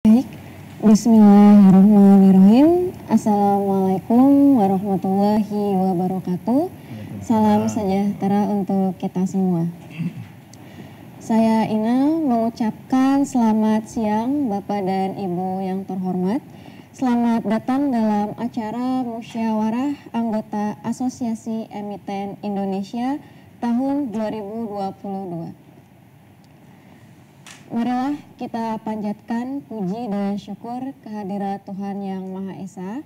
Baik, Bismillahirrahmanirrahim. Assalamualaikum warahmatullahi wabarakatuh. Salam sejahtera untuk kita semua. Saya Ina mengucapkan selamat siang Bapak dan Ibu yang terhormat. Selamat datang dalam acara musyawarah anggota Asosiasi Emiten Indonesia tahun 2022. Marilah kita panjatkan puji dan syukur kehadirat Tuhan Yang Maha Esa,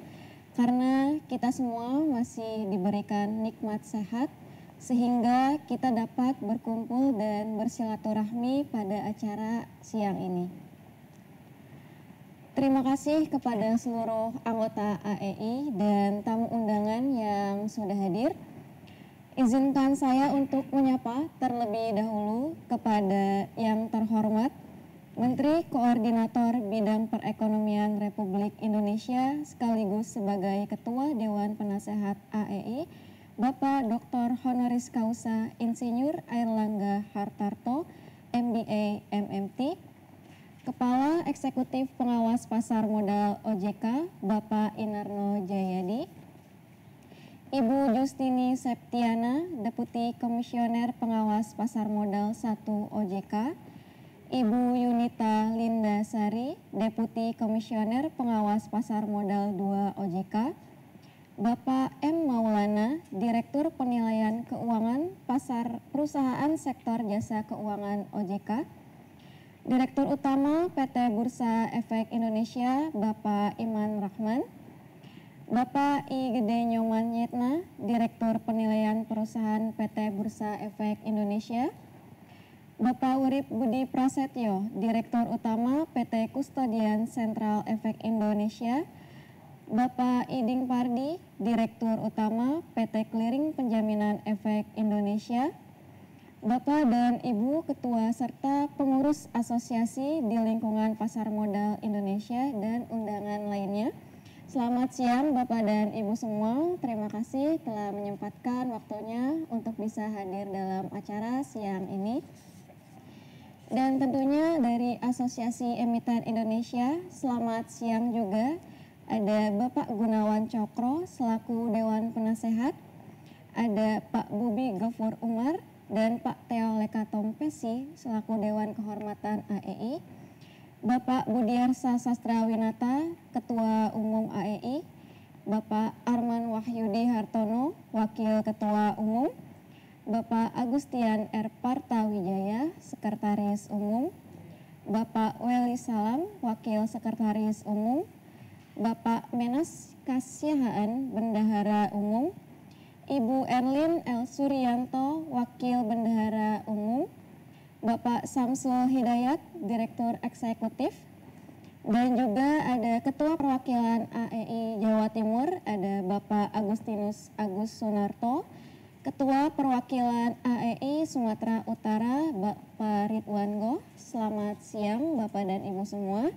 karena kita semua masih diberikan nikmat sehat, sehingga kita dapat berkumpul dan bersilaturahmi pada acara siang ini. Terima kasih kepada seluruh anggota AEI dan tamu undangan yang sudah hadir. Izinkan saya untuk menyapa terlebih dahulu kepada yang terhormat Menteri Koordinator Bidang Perekonomian Republik Indonesia sekaligus sebagai Ketua Dewan Penasehat AEI, Bapak Dr. Honoris Causa Insinyur Airlangga Hartarto, MBA MMT, Kepala Eksekutif Pengawas Pasar Modal OJK, Bapak Inarno Jayadi, Ibu Justini Septiana, Deputi Komisioner Pengawas Pasar Modal 1 OJK, Ibu Yunita Linda Sari, Deputi Komisioner Pengawas Pasar Modal 2 OJK, Bapak M. Maulana, Direktur Penilaian Keuangan Pasar Perusahaan Sektor Jasa Keuangan OJK, Direktur Utama PT Bursa Efek Indonesia, Bapak Iman Rahman, Bapak I. Gede Nyoman Yetna, Direktur Penilaian Perusahaan PT Bursa Efek Indonesia, Bapak Urip Budi Prasetyo, Direktur Utama PT Kustodian Sentral Efek Indonesia, Bapak Iding Pardi, Direktur Utama PT Clearing Penjaminan Efek Indonesia, Bapak dan Ibu Ketua serta pengurus asosiasi di lingkungan Pasar Modal Indonesia dan undangan lainnya. Selamat siang Bapak dan Ibu semua, terima kasih telah menyempatkan waktunya untuk bisa hadir dalam acara siang ini. Dan tentunya dari Asosiasi Emiten Indonesia, selamat siang juga ada Bapak Gunawan Cokro selaku Dewan Penasehat, ada Pak Bubi Gofur Umar dan Pak Teo Lekatom Pesi selaku Dewan Kehormatan AEI, Bapak Budiarsa Sastrawinata, Ketua Umum AEI, Bapak Arman Wahyudi Hartono, Wakil Ketua Umum, Bapak Agustian R. Partawijaya, Sekretaris Umum, Bapak Weli Salam, Wakil Sekretaris Umum, Bapak Menas Kasyahaan, Bendahara Umum, Ibu Erlin L. Suryanto, Wakil Bendahara Umum, Bapak Samsul Hidayat, Direktur Eksekutif, dan juga ada Ketua Perwakilan AEI Jawa Timur, ada Bapak Agustinus Agus Sunarto, Ketua Perwakilan AEI Sumatera Utara, Bapak Ridwan Goh. Selamat siang Bapak dan Ibu semua.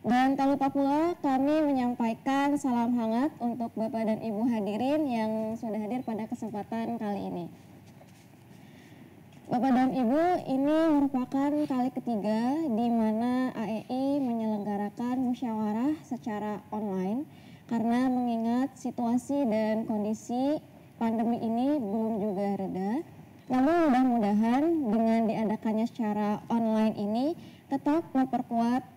Dan tak lupa pula kami menyampaikan salam hangat untuk Bapak dan Ibu hadirin yang sudah hadir pada kesempatan kali ini. Bapak dan Ibu, ini merupakan kali ketiga di mana AEI menyelenggarakan musyawarah secara online karena mengingat situasi dan kondisi pandemi ini belum juga reda. Namun mudah-mudahan dengan diadakannya secara online ini tetap memperkuat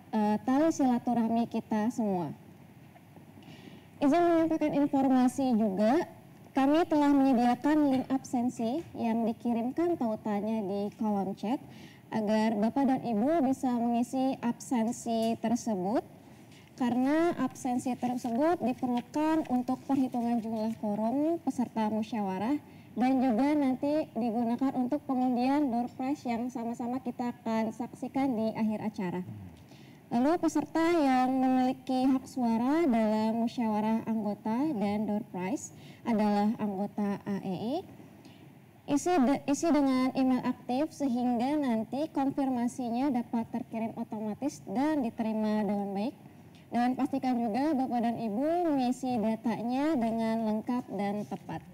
tali silaturahmi kita semua. Izin menyampaikan informasi juga, kami telah menyediakan link absensi yang dikirimkan tautannya di kolom chat agar Bapak dan Ibu bisa mengisi absensi tersebut, karena absensi tersebut diperlukan untuk perhitungan jumlah quorum peserta musyawarah dan juga nanti digunakan untuk pengundian door prize yang sama-sama kita akan saksikan di akhir acara. Lalu peserta yang memiliki hak suara dalam musyawarah anggota dan door prize adalah anggota AEI. Isi dengan email aktif sehingga nanti konfirmasinya dapat terkirim otomatis dan diterima dengan baik. Dan pastikan juga Bapak dan Ibu mengisi datanya dengan lengkap dan tepat.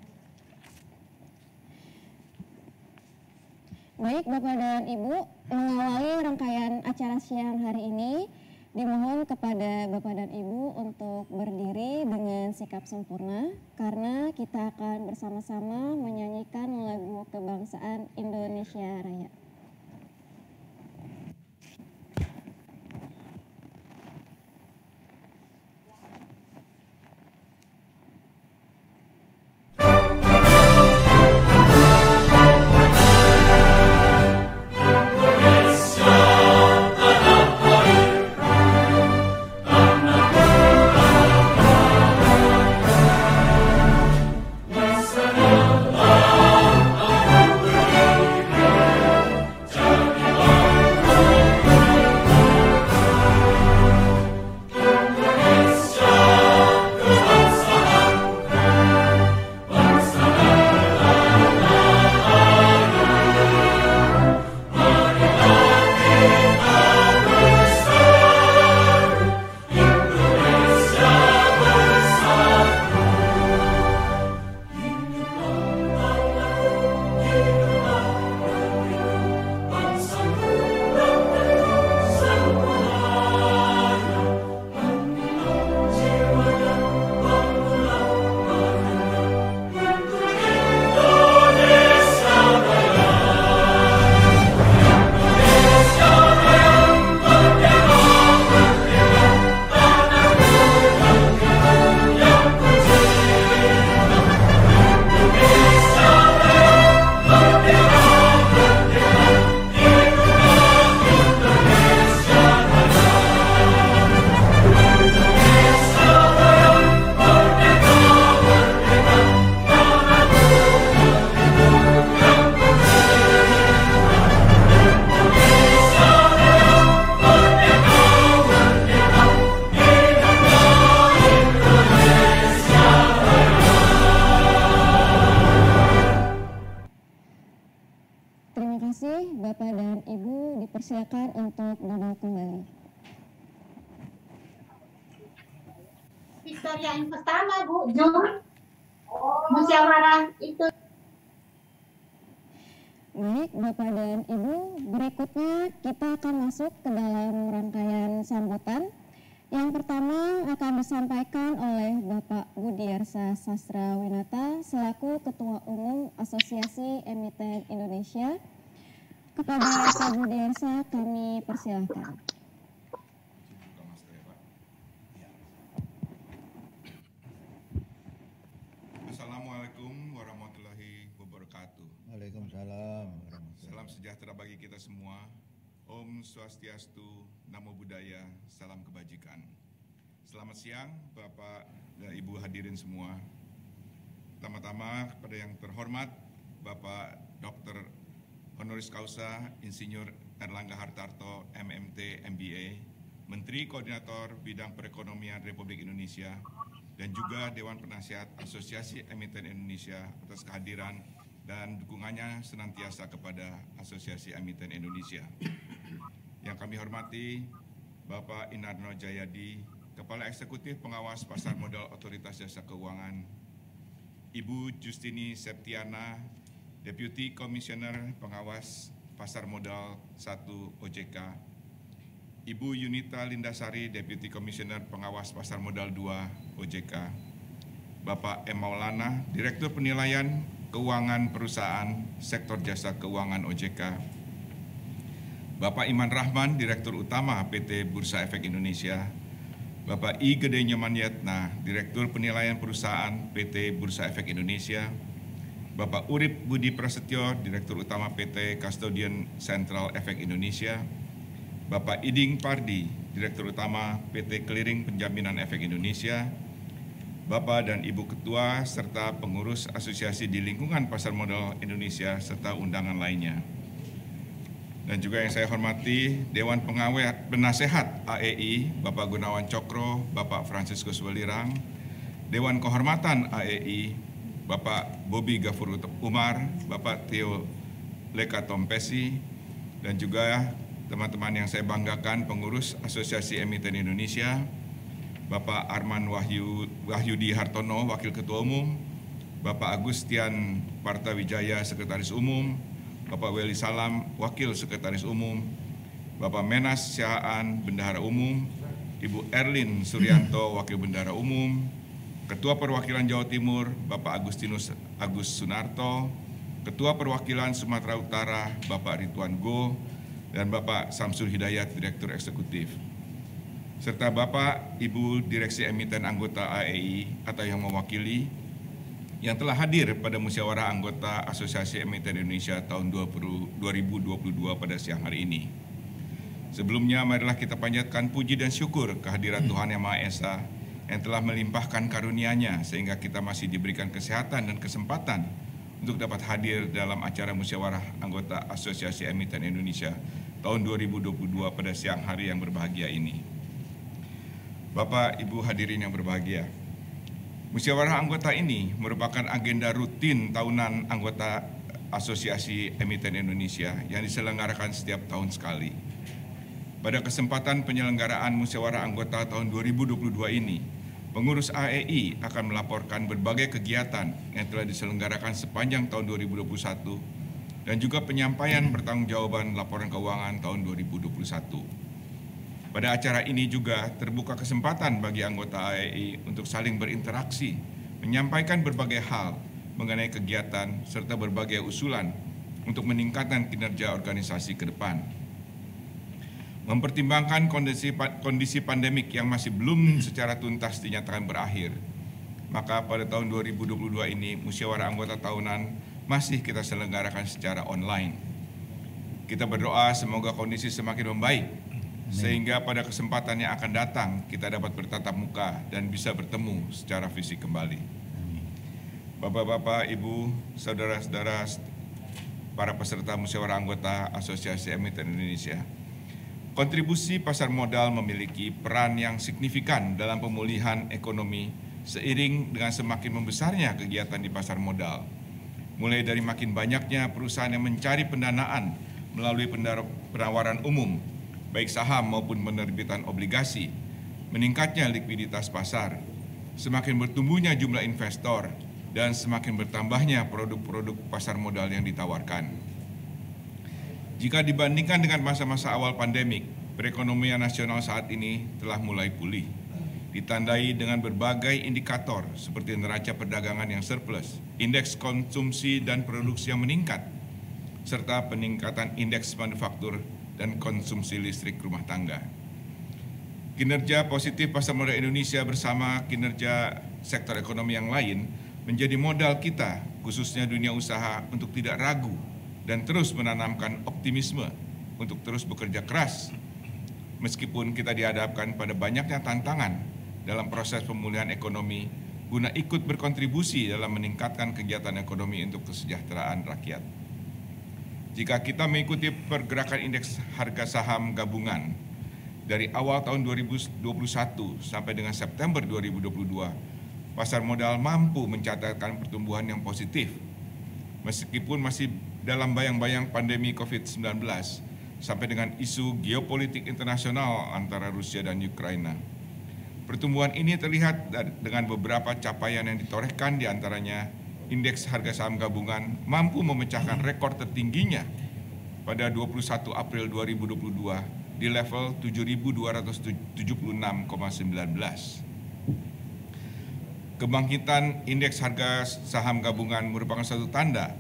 Baik Bapak dan Ibu, mengawali rangkaian acara siang hari ini, dimohon mohon kepada Bapak dan Ibu untuk berdiri dengan sikap sempurna karena kita akan bersama-sama menyanyikan lagu kebangsaan Indonesia Raya. Bapak dan Ibu dipersilakan untuk duduk kembali. Victoria yang pertama, Bu, musyawarah itu. Baik, Bapak dan Ibu, berikutnya kita akan masuk ke dalam rangkaian sambutan. Yang pertama akan disampaikan oleh Bapak Budiarsa Sastrawinata selaku Ketua Umum Asosiasi Emiten Indonesia. Kepada Pak Budiarsa kami persilahkan. Assalamualaikum warahmatullahi wabarakatuh. Waalaikumsalam. Salam sejahtera bagi kita semua. Om Swastiastu, Namo Buddhaya, salam kebajikan. Selamat siang Bapak dan Ibu hadirin semua. Pertama-tama kepada yang terhormat Bapak Dr. Honoris Causa Insinyur Erlangga Hartarto, MMT, MBA, Menteri Koordinator Bidang Perekonomian Republik Indonesia, dan juga Dewan Penasihat Asosiasi Emiten Indonesia atas kehadiran dan dukungannya senantiasa kepada Asosiasi Emiten Indonesia. Yang kami hormati Bapak Inarno Jayadi, Kepala Eksekutif Pengawas Pasar Modal Otoritas Jasa Keuangan, Ibu Justini Septiana, Deputy Commissioner Pengawas Pasar Modal 1 OJK, Ibu Yunita Lindasari, Deputy Commissioner Pengawas Pasar Modal 2 OJK, Bapak M. Maulana, Direktur Penilaian Keuangan Perusahaan Sektor Jasa Keuangan OJK, Bapak Iman Rahman, Direktur Utama PT Bursa Efek Indonesia, Bapak I. Gede Nyamanyetna, Direktur Penilaian Perusahaan PT Bursa Efek Indonesia, Bapak Urip Budi Prasetyo, Direktur Utama PT Custodian Central Efek Indonesia, Bapak Iding Pardi, Direktur Utama PT Clearing Penjaminan Efek Indonesia, Bapak dan Ibu Ketua serta pengurus asosiasi di lingkungan Pasar Modal Indonesia serta undangan lainnya. Dan juga yang saya hormati Dewan Penasehat AEI, Bapak Gunawan Cokro, Bapak Franciscus Welirang, Dewan Kehormatan AEI, Bapak Bobi Gafur Umar, Bapak Theo Leka Tompesi, dan juga teman-teman yang saya banggakan pengurus Asosiasi Emiten Indonesia, Bapak Arman Wahyudi Hartono, Wakil Ketua Umum, Bapak Agustian Partawijaya, Sekretaris Umum, Bapak Weli Salam, Wakil Sekretaris Umum, Bapak Menas Syahaan, Bendahara Umum, Ibu Erlin Suryanto, Wakil Bendahara Umum, Ketua Perwakilan Jawa Timur, Bapak Agustinus Agus Sunarto, Ketua Perwakilan Sumatera Utara, Bapak Ridwan Go, dan Bapak Samsul Hidayat, Direktur Eksekutif, serta Bapak Ibu Direksi Emiten Anggota AEI atau yang mewakili, yang telah hadir pada musyawarah anggota Asosiasi Emiten Indonesia tahun 2022 pada siang hari ini. Sebelumnya, marilah kita panjatkan puji dan syukur kehadirat Tuhan Yang Maha Esa yang telah melimpahkan karunia-Nya sehingga kita masih diberikan kesehatan dan kesempatan untuk dapat hadir dalam acara musyawarah anggota Asosiasi Emiten Indonesia tahun 2022 pada siang hari yang berbahagia ini. Bapak, Ibu hadirin yang berbahagia, musyawarah anggota ini merupakan agenda rutin tahunan anggota Asosiasi Emiten Indonesia yang diselenggarakan setiap tahun sekali. Pada kesempatan penyelenggaraan musyawarah anggota tahun 2022 ini, pengurus AEI akan melaporkan berbagai kegiatan yang telah diselenggarakan sepanjang tahun 2021 dan juga penyampaian pertanggungjawaban laporan keuangan tahun 2021. Pada acara ini juga terbuka kesempatan bagi anggota AEI untuk saling berinteraksi, menyampaikan berbagai hal mengenai kegiatan serta berbagai usulan untuk meningkatkan kinerja organisasi ke depan. Mempertimbangkan kondisi pandemik yang masih belum secara tuntas dinyatakan berakhir, maka pada tahun 2022 ini musyawarah anggota tahunan masih kita selenggarakan secara online. Kita berdoa semoga kondisi semakin membaik, sehingga pada kesempatan yang akan datang kita dapat bertatap muka dan bisa bertemu secara fisik kembali. Bapak-bapak, Ibu, saudara-saudara, para peserta musyawarah anggota Asosiasi Emiten Indonesia, kontribusi pasar modal memiliki peran yang signifikan dalam pemulihan ekonomi seiring dengan semakin membesarnya kegiatan di pasar modal. Mulai dari makin banyaknya perusahaan yang mencari pendanaan melalui penawaran umum, baik saham maupun penerbitan obligasi, meningkatnya likuiditas pasar, semakin bertumbuhnya jumlah investor, dan semakin bertambahnya produk-produk pasar modal yang ditawarkan. Jika dibandingkan dengan masa-masa awal pandemik, perekonomian nasional saat ini telah mulai pulih, ditandai dengan berbagai indikator seperti neraca perdagangan yang surplus, indeks konsumsi dan produksi yang meningkat, serta peningkatan indeks manufaktur dan konsumsi listrik rumah tangga. Kinerja positif pasar modal Indonesia bersama kinerja sektor ekonomi yang lain menjadi modal kita, khususnya dunia usaha, untuk tidak ragu dan terus menanamkan optimisme untuk terus bekerja keras meskipun kita dihadapkan pada banyaknya tantangan dalam proses pemulihan ekonomi guna ikut berkontribusi dalam meningkatkan kegiatan ekonomi untuk kesejahteraan rakyat. Jika kita mengikuti pergerakan indeks harga saham gabungan dari awal tahun 2021 sampai dengan September 2022, pasar modal mampu mencatatkan pertumbuhan yang positif meskipun masih dalam bayang-bayang pandemi COVID-19 sampai dengan isu geopolitik internasional antara Rusia dan Ukraina. Pertumbuhan ini terlihat dengan beberapa capaian yang ditorehkan, diantaranya indeks harga saham gabungan mampu memecahkan rekor tertingginya pada 21 April 2022 di level 7.276,19. Kebangkitan indeks harga saham gabungan merupakan satu tanda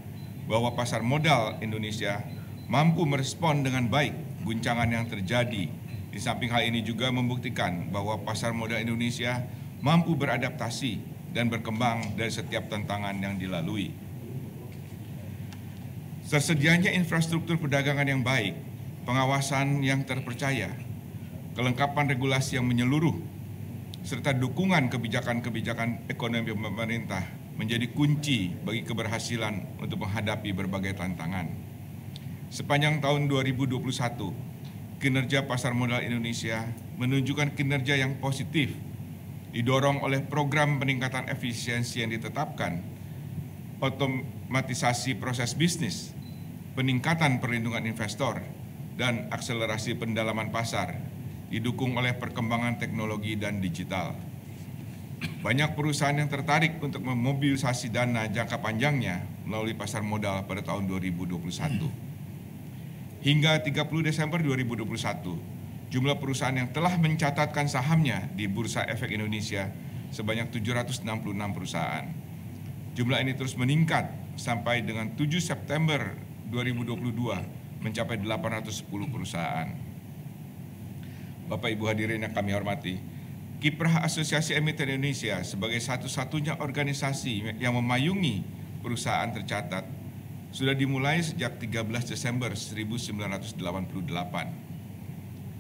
bahwa pasar modal Indonesia mampu merespon dengan baik guncangan yang terjadi. Di samping hal ini juga membuktikan bahwa pasar modal Indonesia mampu beradaptasi dan berkembang dari setiap tantangan yang dilalui. Tersedianya infrastruktur perdagangan yang baik, pengawasan yang terpercaya, kelengkapan regulasi yang menyeluruh, serta dukungan kebijakan-kebijakan ekonomi pemerintah menjadi kunci bagi keberhasilan untuk menghadapi berbagai tantangan. Sepanjang tahun 2021, kinerja pasar modal Indonesia menunjukkan kinerja yang positif, didorong oleh program peningkatan efisiensi yang ditetapkan, otomatisasi proses bisnis, peningkatan perlindungan investor, dan akselerasi pendalaman pasar, didukung oleh perkembangan teknologi dan digital. Banyak perusahaan yang tertarik untuk memobilisasi dana jangka panjangnya melalui pasar modal pada tahun 2021. Hingga 30 Desember 2021, Jumlah perusahaan yang telah mencatatkan sahamnya di Bursa Efek Indonesia sebanyak 766 perusahaan. Jumlah ini terus meningkat sampai dengan 7 September 2022 mencapai 810 perusahaan. Bapak Ibu hadirin yang kami hormati, kiprah Asosiasi Emiten Indonesia sebagai satu-satunya organisasi yang memayungi perusahaan tercatat sudah dimulai sejak 13 Desember 1988.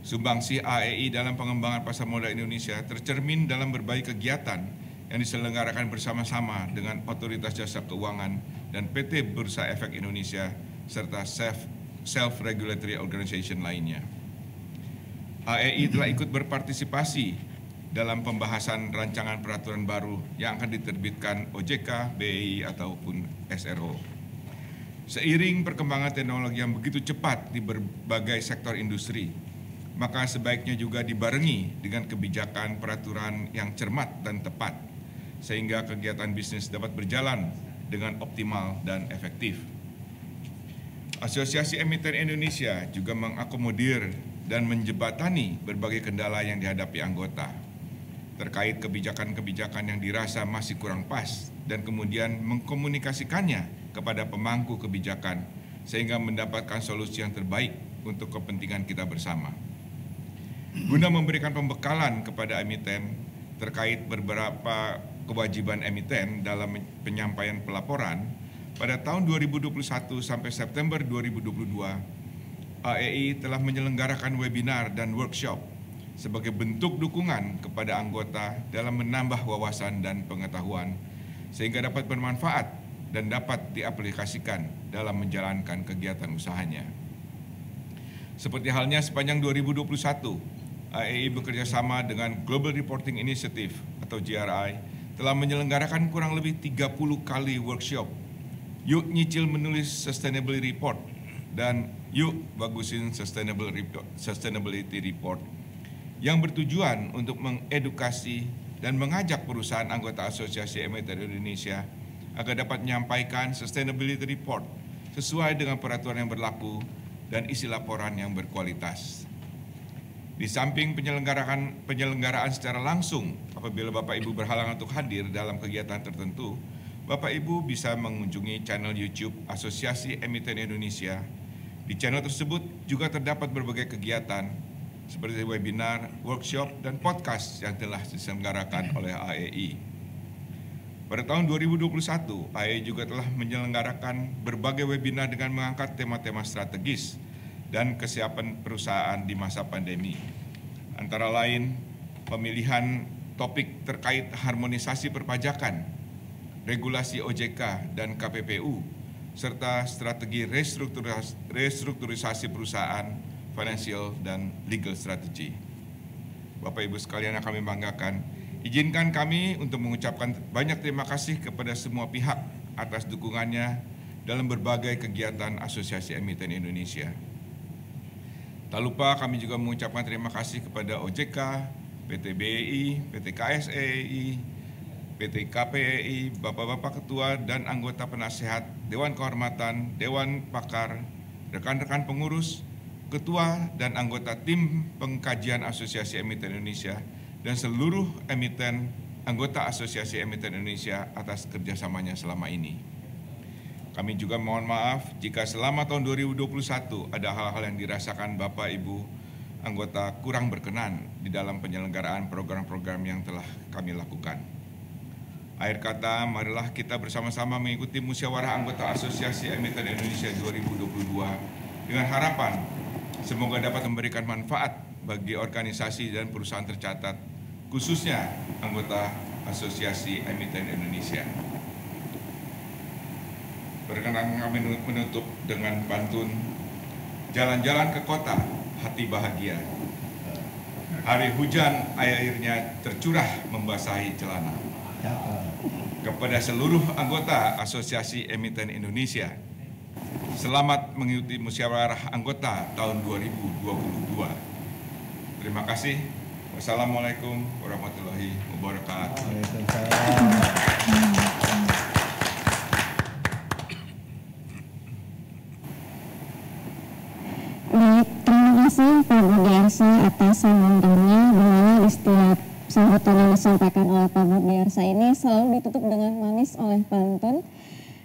Sumbangsi AEI dalam pengembangan pasar modal Indonesia tercermin dalam berbagai kegiatan yang diselenggarakan bersama-sama dengan Otoritas Jasa Keuangan dan PT Bursa Efek Indonesia serta self-regulatory organization lainnya. AEI telah ikut berpartisipasi dalam pembahasan rancangan peraturan baru yang akan diterbitkan OJK, BEI ataupun SRO. Seiring perkembangan teknologi yang begitu cepat di berbagai sektor industri, maka sebaiknya juga dibarengi dengan kebijakan peraturan yang cermat dan tepat, sehingga kegiatan bisnis dapat berjalan dengan optimal dan efektif. Asosiasi Emiten Indonesia juga mengakomodir dan menjembatani berbagai kendala yang dihadapi anggota terkait kebijakan-kebijakan yang dirasa masih kurang pas dan kemudian mengkomunikasikannya kepada pemangku kebijakan sehingga mendapatkan solusi yang terbaik untuk kepentingan kita bersama. Guna memberikan pembekalan kepada emiten terkait beberapa kewajiban emiten dalam penyampaian pelaporan, pada tahun 2021 sampai September 2022, AEI telah menyelenggarakan webinar dan workshop sebagai bentuk dukungan kepada anggota dalam menambah wawasan dan pengetahuan sehingga dapat bermanfaat dan dapat diaplikasikan dalam menjalankan kegiatan usahanya. Seperti halnya sepanjang 2021, AEI bekerjasama dengan Global Reporting Initiative atau GRI telah menyelenggarakan kurang lebih 30 kali workshop Yuk Nyicil Menulis Sustainability Report dan Yuk Bagusin Sustainability Report yang bertujuan untuk mengedukasi dan mengajak perusahaan anggota Asosiasi Emiten Indonesia agar dapat menyampaikan Sustainability Report sesuai dengan peraturan yang berlaku dan isi laporan yang berkualitas. Di samping penyelenggaraan secara langsung, apabila Bapak Ibu berhalangan untuk hadir dalam kegiatan tertentu, Bapak Ibu bisa mengunjungi channel YouTube Asosiasi Emiten Indonesia. Di channel tersebut juga terdapat berbagai kegiatan seperti webinar, workshop, dan podcast yang telah diselenggarakan oleh AEI. Pada tahun 2021, AEI juga telah menyelenggarakan berbagai webinar dengan mengangkat tema-tema strategis dan kesiapan perusahaan di masa pandemi. Antara lain, pemilihan topik terkait harmonisasi perpajakan, regulasi OJK dan KPPU, serta strategi restrukturisasi perusahaan, financial dan legal strategy. Bapak Ibu sekalian yang kami banggakan, izinkan kami untuk mengucapkan banyak terima kasih kepada semua pihak atas dukungannya dalam berbagai kegiatan Asosiasi Emiten Indonesia. Tak lupa kami juga mengucapkan terima kasih kepada OJK, PT BEI, PT KSEI, PT KPEI, Bapak-Bapak Ketua dan anggota penasehat, Dewan Kehormatan, Dewan Pakar, rekan-rekan pengurus, Ketua dan anggota tim pengkajian Asosiasi Emiten Indonesia, dan seluruh emiten anggota Asosiasi Emiten Indonesia atas kerjasamanya selama ini. Kami juga mohon maaf jika selama tahun 2021 ada hal-hal yang dirasakan Bapak Ibu anggota kurang berkenan di dalam penyelenggaraan program-program yang telah kami lakukan. Akhir kata, marilah kita bersama-sama mengikuti musyawarah anggota Asosiasi Emiten Indonesia 2022 dengan harapan semoga dapat memberikan manfaat bagi organisasi dan perusahaan tercatat, khususnya anggota Asosiasi Emiten Indonesia. Berkenan kami menutup dengan pantun Jalan-jalan ke kota, hati bahagia. Hari hujan, airnya tercurah membasahi celana. Kepada seluruh anggota Asosiasi Emiten Indonesia, selamat mengikuti musyawarah anggota tahun 2022. Terima kasih. Wassalamualaikum warahmatullahi wabarakatuh. Baik, terima kasih Pak Budi Arso Budiarsa atas sambutannya, di mana di setiap sambutan yang disampaikan oleh Pak Budiarsa ini selalu ditutup dengan manis oleh pantun.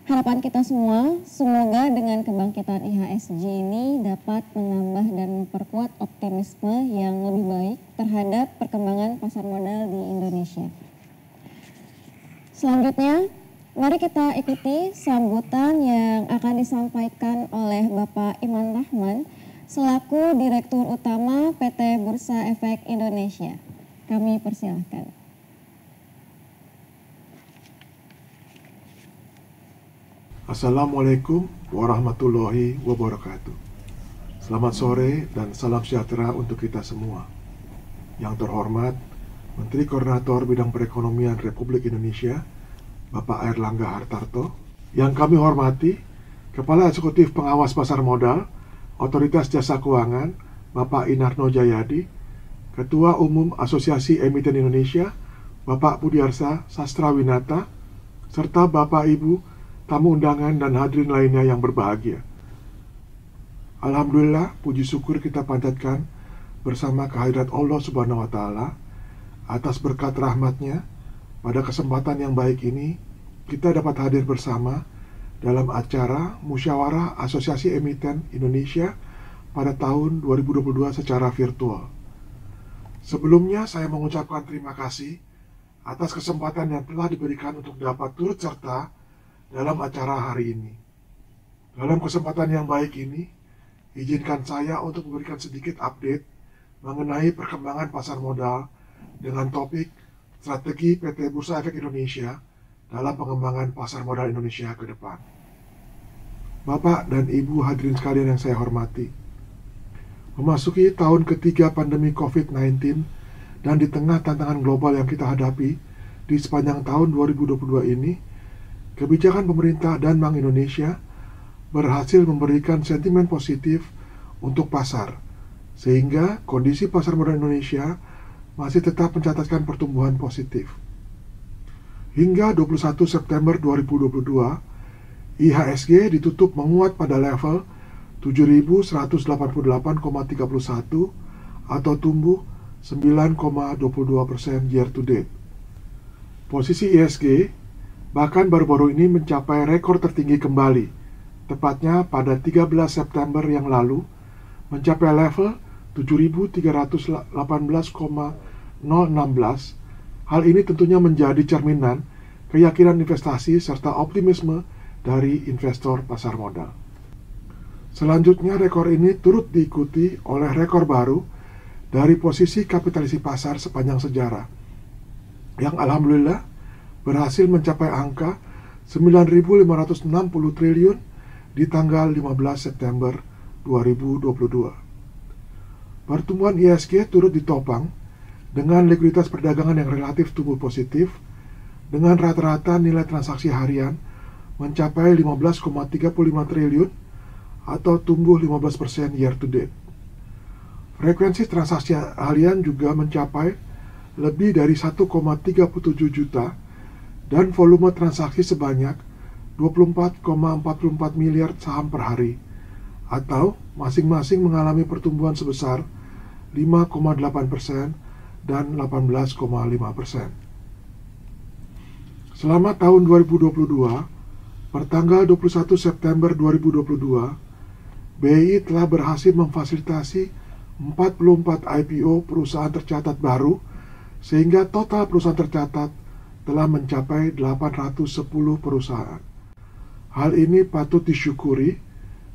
Harapan kita semua, semoga dengan kebangkitan IHSG ini dapat menambah dan memperkuat optimisme yang lebih baik terhadap perkembangan pasar modal di Indonesia. Selanjutnya, mari kita ikuti sambutan yang akan disampaikan oleh Bapak Iman Rahman selaku Direktur Utama PT Bursa Efek Indonesia. Kami persilahkan. Assalamualaikum warahmatullahi wabarakatuh. Selamat sore dan salam sejahtera untuk kita semua. Yang terhormat Menteri Koordinator Bidang Perekonomian Republik Indonesia, Bapak Airlangga Hartarto. Yang kami hormati Kepala Eksekutif Pengawas Pasar Modal Otoritas Jasa Keuangan, Bapak Inarno Jayadi, Ketua Umum Asosiasi Emiten Indonesia, Bapak Budiarsa Sastrawinata, serta Bapak Ibu tamu undangan dan hadirin lainnya yang berbahagia. Alhamdulillah, puji syukur kita panjatkan bersama kehadirat Allah Subhanahu wa Ta'ala atas berkat rahmatnya. Pada kesempatan yang baik ini, kita dapat hadir bersama dalam acara Musyawarah Asosiasi Emiten Indonesia pada tahun 2022 secara virtual. Sebelumnya, saya mengucapkan terima kasih atas kesempatan yang telah diberikan untuk dapat turut serta dalam acara hari ini. Dalam kesempatan yang baik ini, izinkan saya untuk memberikan sedikit update mengenai perkembangan pasar modal dengan topik strategi PT Bursa Efek Indonesia dalam pengembangan pasar modal Indonesia ke depan. Bapak dan Ibu hadirin sekalian yang saya hormati, memasuki tahun ketiga pandemi COVID-19 dan di tengah tantangan global yang kita hadapi di sepanjang tahun 2022 ini, kebijakan pemerintah dan Bank Indonesia berhasil memberikan sentimen positif untuk pasar, sehingga kondisi pasar modal Indonesia masih tetap mencatatkan pertumbuhan positif. Hingga 21 September 2022, IHSG ditutup menguat pada level 7.188,31 atau tumbuh 9,22% year to date. Posisi IHSG bahkan baru-baru ini mencapai rekor tertinggi kembali, tepatnya pada 13 September yang lalu, mencapai level 7.318,016. Hal ini tentunya menjadi cerminan keyakinan investasi serta optimisme dari investor pasar modal. Selanjutnya, rekor ini turut diikuti oleh rekor baru dari posisi kapitalisasi pasar sepanjang sejarah, yang alhamdulillah berhasil mencapai angka 9.560 triliun di tanggal 15 September 2022. Pertumbuhan IHSG turut ditopang dengan likuiditas perdagangan yang relatif tumbuh positif, dengan rata-rata nilai transaksi harian mencapai 15,35 triliun atau tumbuh 15% year to date. Frekuensi transaksi harian juga mencapai lebih dari 1,37 juta dan volume transaksi sebanyak 24,44 miliar saham per hari, atau masing-masing mengalami pertumbuhan sebesar 5,8% dan 18,5%. Selama tahun 2022, pertanggal 21 September 2022, BI telah berhasil memfasilitasi 44 IPO perusahaan tercatat baru, sehingga total perusahaan tercatat telah mencapai 810 perusahaan. Hal ini patut disyukuri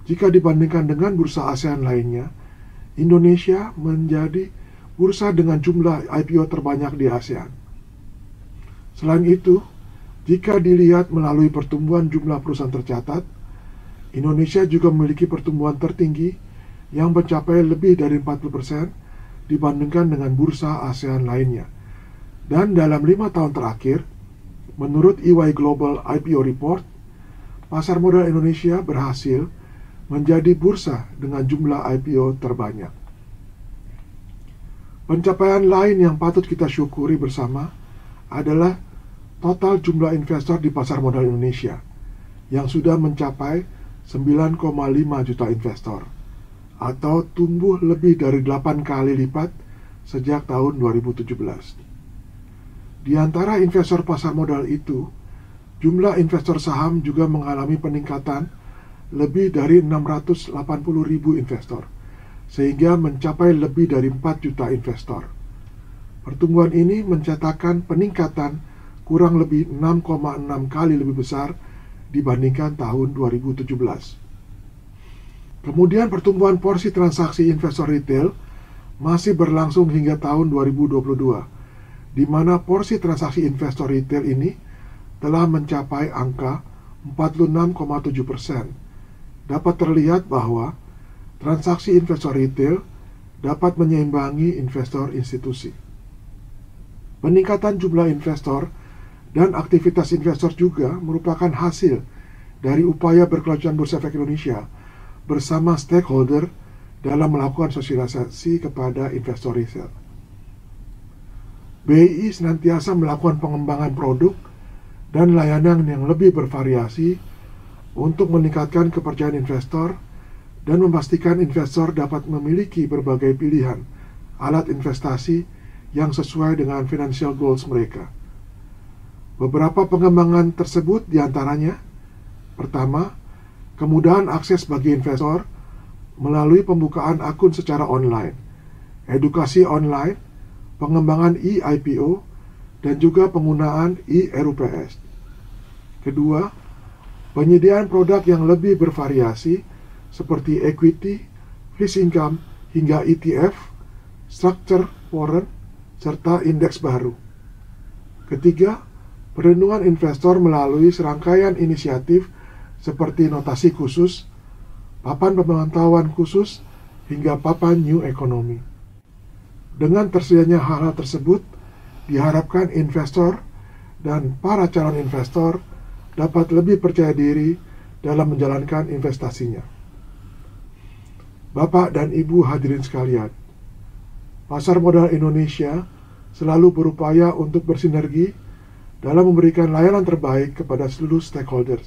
jika dibandingkan dengan bursa ASEAN lainnya. Indonesia menjadi bursa dengan jumlah IPO terbanyak di ASEAN. Selain itu, jika dilihat melalui pertumbuhan jumlah perusahaan tercatat, Indonesia juga memiliki pertumbuhan tertinggi yang mencapai lebih dari 40% dibandingkan dengan bursa ASEAN lainnya. Dan dalam 5 tahun terakhir, menurut EY Global IPO Report, pasar modal Indonesia berhasil menjadi bursa dengan jumlah IPO terbanyak. Pencapaian lain yang patut kita syukuri bersama adalah total jumlah investor di pasar modal Indonesia yang sudah mencapai 9,5 juta investor, atau tumbuh lebih dari 8 kali lipat sejak tahun 2017. Di antara investor pasar modal itu, jumlah investor saham juga mengalami peningkatan lebih dari 680.000 investor, sehingga mencapai lebih dari 4 juta investor. Pertumbuhan ini mencatatkan peningkatan kurang lebih 6,6 kali lebih besar dibandingkan tahun 2017. Kemudian pertumbuhan porsi transaksi investor retail masih berlangsung hingga tahun 2022, di mana porsi transaksi investor retail ini telah mencapai angka 46,7%. Dapat terlihat bahwa transaksi investor retail dapat menyeimbangi investor institusi. Peningkatan jumlah investor dan aktivitas investor juga merupakan hasil dari upaya berkelanjutan Bursa Efek Indonesia bersama stakeholder dalam melakukan sosialisasi kepada investor retail. BI senantiasa melakukan pengembangan produk dan layanan yang lebih bervariasi untuk meningkatkan kepercayaan investor dan memastikan investor dapat memiliki berbagai pilihan alat investasi yang sesuai dengan financial goals mereka. Beberapa pengembangan tersebut diantaranya: pertama, kemudahan akses bagi investor melalui pembukaan akun secara online, edukasi online, pengembangan e-IPO, dan juga penggunaan e-RUPS. Kedua, penyediaan produk yang lebih bervariasi seperti equity, fixed income, hingga ETF, structure warrant, serta indeks baru. Ketiga, perlindungan investor melalui serangkaian inisiatif seperti notasi khusus, papan pemantauan khusus, hingga papan new economy. Dengan tersedianya hal-hal tersebut, diharapkan investor dan para calon investor dapat lebih percaya diri dalam menjalankan investasinya. Bapak dan Ibu hadirin sekalian, pasar modal Indonesia selalu berupaya untuk bersinergi dalam memberikan layanan terbaik kepada seluruh stakeholders,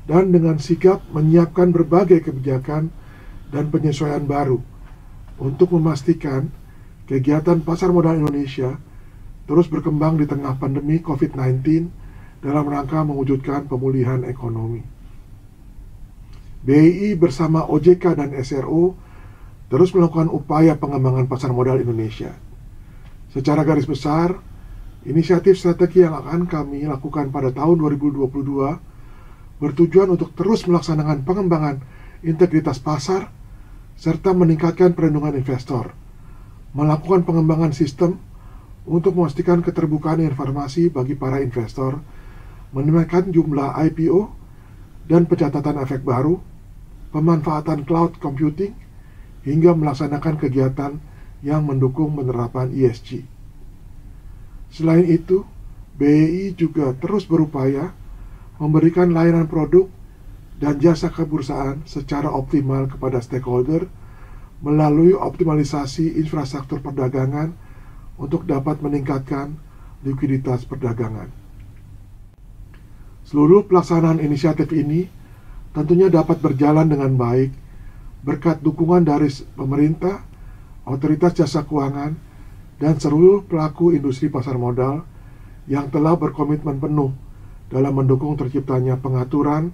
dan dengan sigap menyiapkan berbagai kebijakan dan penyesuaian baru untuk memastikan kegiatan pasar modal Indonesia terus berkembang di tengah pandemi COVID-19 dalam rangka mewujudkan pemulihan ekonomi. BI bersama OJK dan SRO terus melakukan upaya pengembangan pasar modal Indonesia. Secara garis besar, inisiatif strategi yang akan kami lakukan pada tahun 2022 bertujuan untuk terus melaksanakan pengembangan integritas pasar serta meningkatkan perlindungan investor, melakukan pengembangan sistem untuk memastikan keterbukaan informasi bagi para investor, meningkatkan jumlah IPO dan pencatatan efek baru, pemanfaatan cloud computing, hingga melaksanakan kegiatan yang mendukung penerapan ESG. Selain itu, BI juga terus berupaya memberikan layanan produk dan jasa kebursaan secara optimal kepada stakeholder melalui optimalisasi infrastruktur perdagangan untuk dapat meningkatkan likuiditas perdagangan. Seluruh pelaksanaan inisiatif ini tentunya dapat berjalan dengan baik berkat dukungan dari pemerintah, otoritas jasa keuangan, dan seluruh pelaku industri pasar modal yang telah berkomitmen penuh dalam mendukung terciptanya pengaturan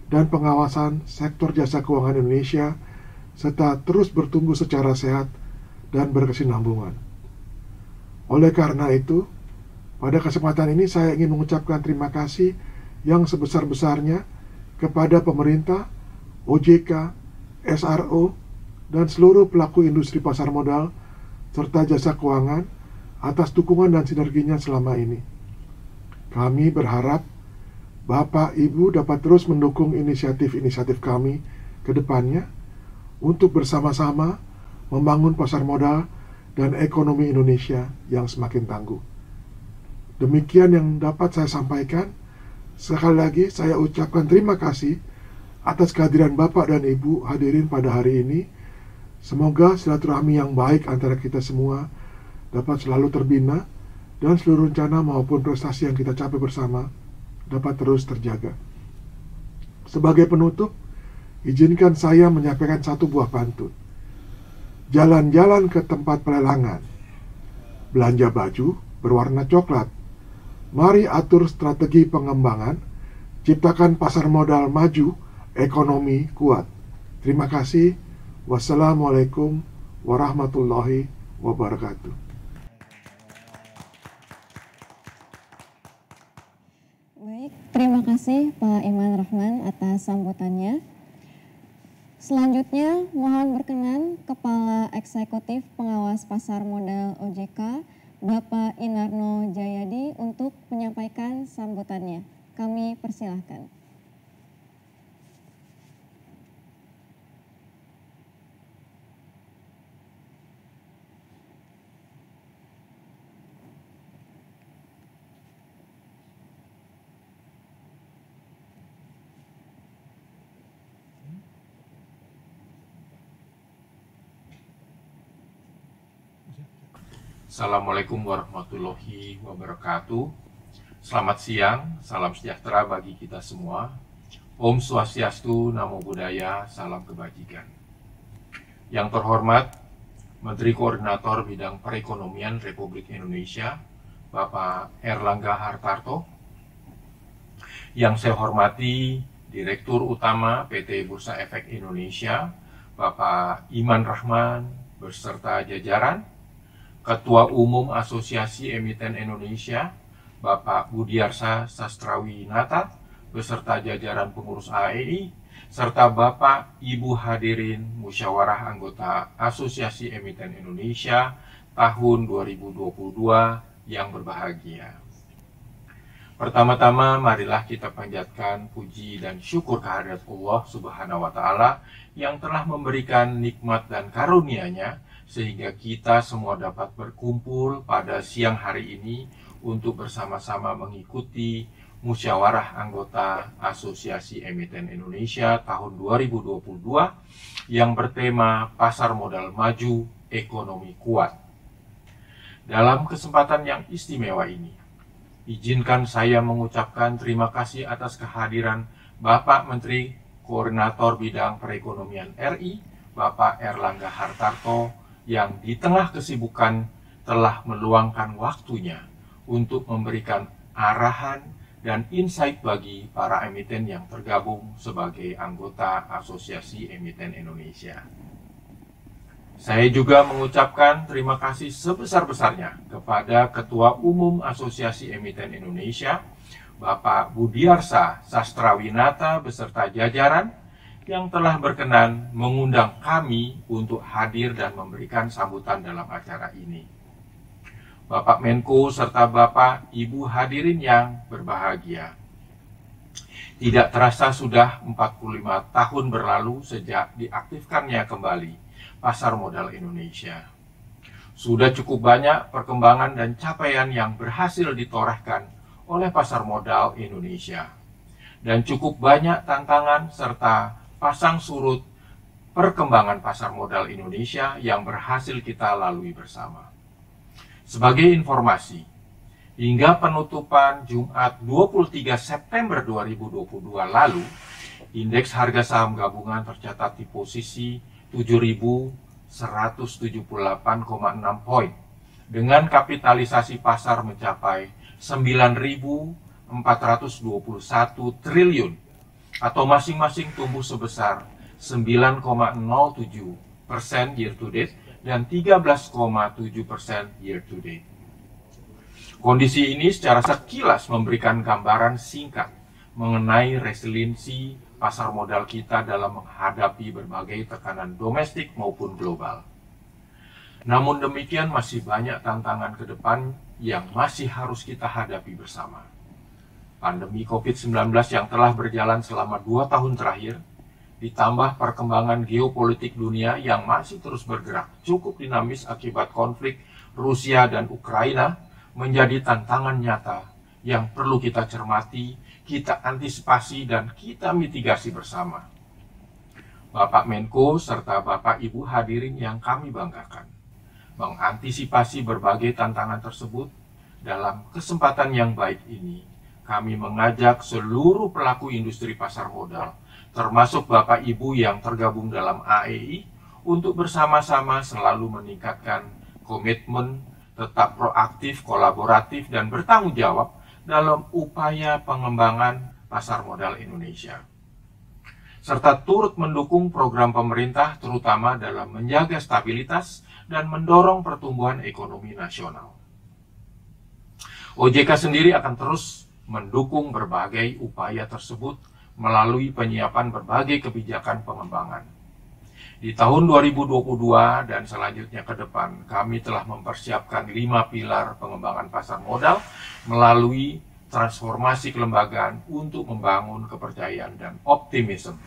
dan pengawasan sektor jasa keuangan Indonesia serta terus bertumbuh secara sehat dan berkesinambungan. Oleh karena itu, pada kesempatan ini saya ingin mengucapkan terima kasih yang sebesar-besarnya kepada pemerintah, OJK, SRO, dan seluruh pelaku industri pasar modal serta jasa keuangan atas dukungan dan sinerginya selama ini. Kami berharap Bapak Ibu dapat terus mendukung inisiatif-inisiatif kami ke depannya untuk bersama-sama membangun pasar modal dan ekonomi Indonesia yang semakin tangguh. Demikian yang dapat saya sampaikan. Sekali lagi saya ucapkan terima kasih atas kehadiran Bapak dan Ibu hadirin pada hari ini. Semoga silaturahmi yang baik antara kita semua dapat selalu terbina dan seluruh rencana maupun prestasi yang kita capai bersama dapat terus terjaga. Sebagai penutup, izinkan saya menyampaikan satu buah pantun. Jalan-jalan ke tempat pelelangan, belanja baju berwarna coklat. Mari atur strategi pengembangan, ciptakan pasar modal maju, ekonomi kuat. Terima kasih. Wassalamualaikum warahmatullahi wabarakatuh. Baik, terima kasih Pak Iman Rahman atas sambutannya. Selanjutnya, mohon berkenan Kepala Eksekutif Pengawas Pasar Modal OJK, Bapak Inarno Jayadi untuk menyampaikan sambutannya. Kami persilahkan. Assalamualaikum warahmatullahi wabarakatuh. Selamat siang, salam sejahtera bagi kita semua. Om Swastiastu, Namo Buddhaya, salam kebajikan. Yang terhormat Menteri Koordinator Bidang Perekonomian Republik Indonesia, Bapak Erlangga Hartarto. Yang saya hormati Direktur Utama PT Bursa Efek Indonesia, Bapak Iman Rahman beserta jajaran, Ketua Umum Asosiasi Emiten Indonesia, Bapak Budiarsa Sastrawinata, beserta jajaran pengurus AEI, serta Bapak Ibu hadirin musyawarah anggota Asosiasi Emiten Indonesia tahun 2022 yang berbahagia. Pertama-tama, marilah kita panjatkan puji dan syukur kehadirat Allah Subhanahu wa Ta'ala yang telah memberikan nikmat dan karunia-Nya sehingga kita semua dapat berkumpul pada siang hari ini untuk bersama-sama mengikuti musyawarah anggota Asosiasi Emiten Indonesia tahun 2022 yang bertema Pasar Modal Maju, Ekonomi Kuat. Dalam kesempatan yang istimewa ini, izinkan saya mengucapkan terima kasih atas kehadiran Bapak Menteri Koordinator Bidang Perekonomian RI, Bapak Erlangga Hartarto, yang di tengah kesibukan telah meluangkan waktunya untuk memberikan arahan dan insight bagi para emiten yang tergabung sebagai anggota Asosiasi Emiten Indonesia. Saya juga mengucapkan terima kasih sebesar-besarnya kepada Ketua Umum Asosiasi Emiten Indonesia, Bapak Budiarsa Sastrawinata beserta jajaran, yang telah berkenan mengundang kami untuk hadir dan memberikan sambutan dalam acara ini. Bapak Menko serta Bapak Ibu hadirin yang berbahagia. Tidak terasa sudah 45 tahun berlalu sejak diaktifkannya kembali pasar modal Indonesia. Sudah cukup banyak perkembangan dan capaian yang berhasil ditorehkan oleh pasar modal Indonesia. Dan cukup banyak tantangan serta pasang surut perkembangan pasar modal Indonesia yang berhasil kita lalui bersama. Sebagai informasi, hingga penutupan Jumat 23 September 2022 lalu, indeks harga saham gabungan tercatat di posisi 7.178,6 poin, dengan kapitalisasi pasar mencapai 9.421 triliun, atau masing-masing tumbuh sebesar 9,07% year to date dan 13,7% year to date. Kondisi ini secara sekilas memberikan gambaran singkat mengenai resiliensi pasar modal kita dalam menghadapi berbagai tekanan domestik maupun global. Namun demikian masih banyak tantangan ke depan yang masih harus kita hadapi bersama. Pandemi COVID-19 yang telah berjalan selama 2 tahun terakhir, ditambah perkembangan geopolitik dunia yang masih terus bergerak cukup dinamis akibat konflik Rusia dan Ukraina, menjadi tantangan nyata yang perlu kita cermati, kita antisipasi, dan kita mitigasi bersama. Bapak Menko serta Bapak Ibu hadirin yang kami banggakan, mengantisipasi berbagai tantangan tersebut dalam kesempatan yang baik ini, kami mengajak seluruh pelaku industri pasar modal, termasuk Bapak Ibu yang tergabung dalam AEI, untuk bersama-sama selalu meningkatkan komitmen, tetap proaktif, kolaboratif, dan bertanggung jawab dalam upaya pengembangan pasar modal Indonesia, serta turut mendukung program pemerintah terutama dalam menjaga stabilitas dan mendorong pertumbuhan ekonomi nasional. OJK sendiri akan terus mendukung berbagai upaya tersebut melalui penyiapan berbagai kebijakan pengembangan. Di tahun 2022 dan selanjutnya ke depan, kami telah mempersiapkan 5 pilar pengembangan pasar modal melalui transformasi kelembagaan untuk membangun kepercayaan dan optimisme.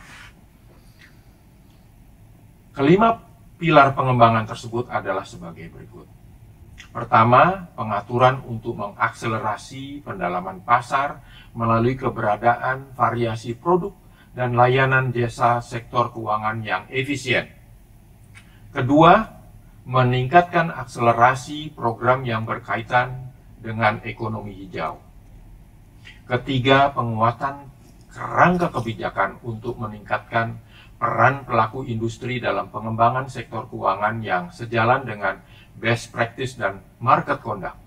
Kelima pilar pengembangan tersebut adalah sebagai berikut. Pertama, pengaturan untuk mengakselerasi pendalaman pasar melalui keberadaan variasi produk dan layanan jasa sektor keuangan yang efisien. Kedua, meningkatkan akselerasi program yang berkaitan dengan ekonomi hijau. Ketiga, penguatan kerangka kebijakan untuk meningkatkan peran pelaku industri dalam pengembangan sektor keuangan yang sejalan dengan best practice dan market conduct.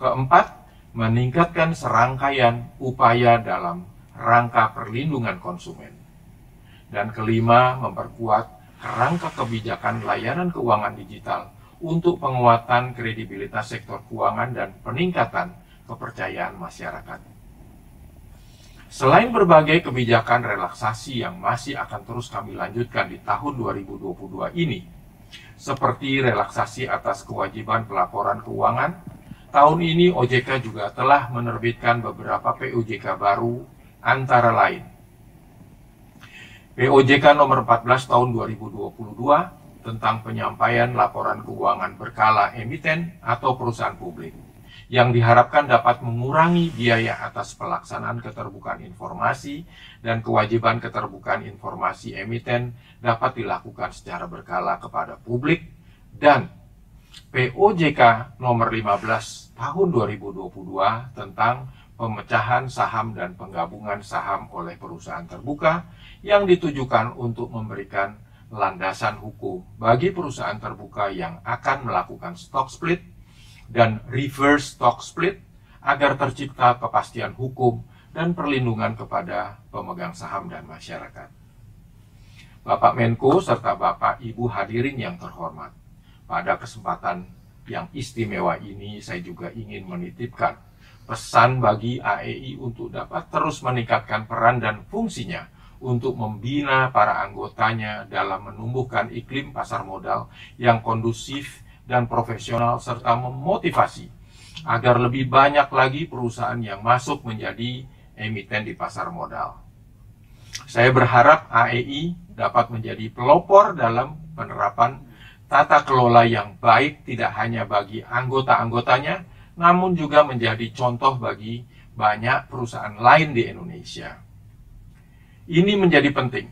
Keempat, meningkatkan serangkaian upaya dalam rangka perlindungan konsumen. Dan kelima, memperkuat kerangka kebijakan layanan keuangan digital untuk penguatan kredibilitas sektor keuangan dan peningkatan kepercayaan masyarakat. Selain berbagai kebijakan relaksasi yang masih akan terus kami lanjutkan di tahun 2022 ini, seperti relaksasi atas kewajiban pelaporan keuangan, tahun ini OJK juga telah menerbitkan beberapa POJK baru, antara lain POJK nomor 14 tahun 2022 tentang penyampaian laporan keuangan berkala emiten atau perusahaan publik, yang diharapkan dapat mengurangi biaya atas pelaksanaan keterbukaan informasi dan kewajiban keterbukaan informasi emiten dapat dilakukan secara berkala kepada publik, dan POJK nomor 15 tahun 2022 tentang pemecahan saham dan penggabungan saham oleh perusahaan terbuka yang ditujukan untuk memberikan landasan hukum bagi perusahaan terbuka yang akan melakukan stock split dan reverse stock split agar tercipta kepastian hukum dan perlindungan kepada pemegang saham dan masyarakat. Bapak Menko serta Bapak Ibu hadirin yang terhormat, pada kesempatan yang istimewa ini saya juga ingin menitipkan pesan bagi AEI untuk dapat terus meningkatkan peran dan fungsinya untuk membina para anggotanya dalam menumbuhkan iklim pasar modal yang kondusif dan profesional, serta memotivasi agar lebih banyak lagi perusahaan yang masuk menjadi emiten di pasar modal. Saya berharap AEI dapat menjadi pelopor dalam penerapan tata kelola yang baik tidak hanya bagi anggota-anggotanya, namun juga menjadi contoh bagi banyak perusahaan lain di Indonesia. Ini menjadi penting,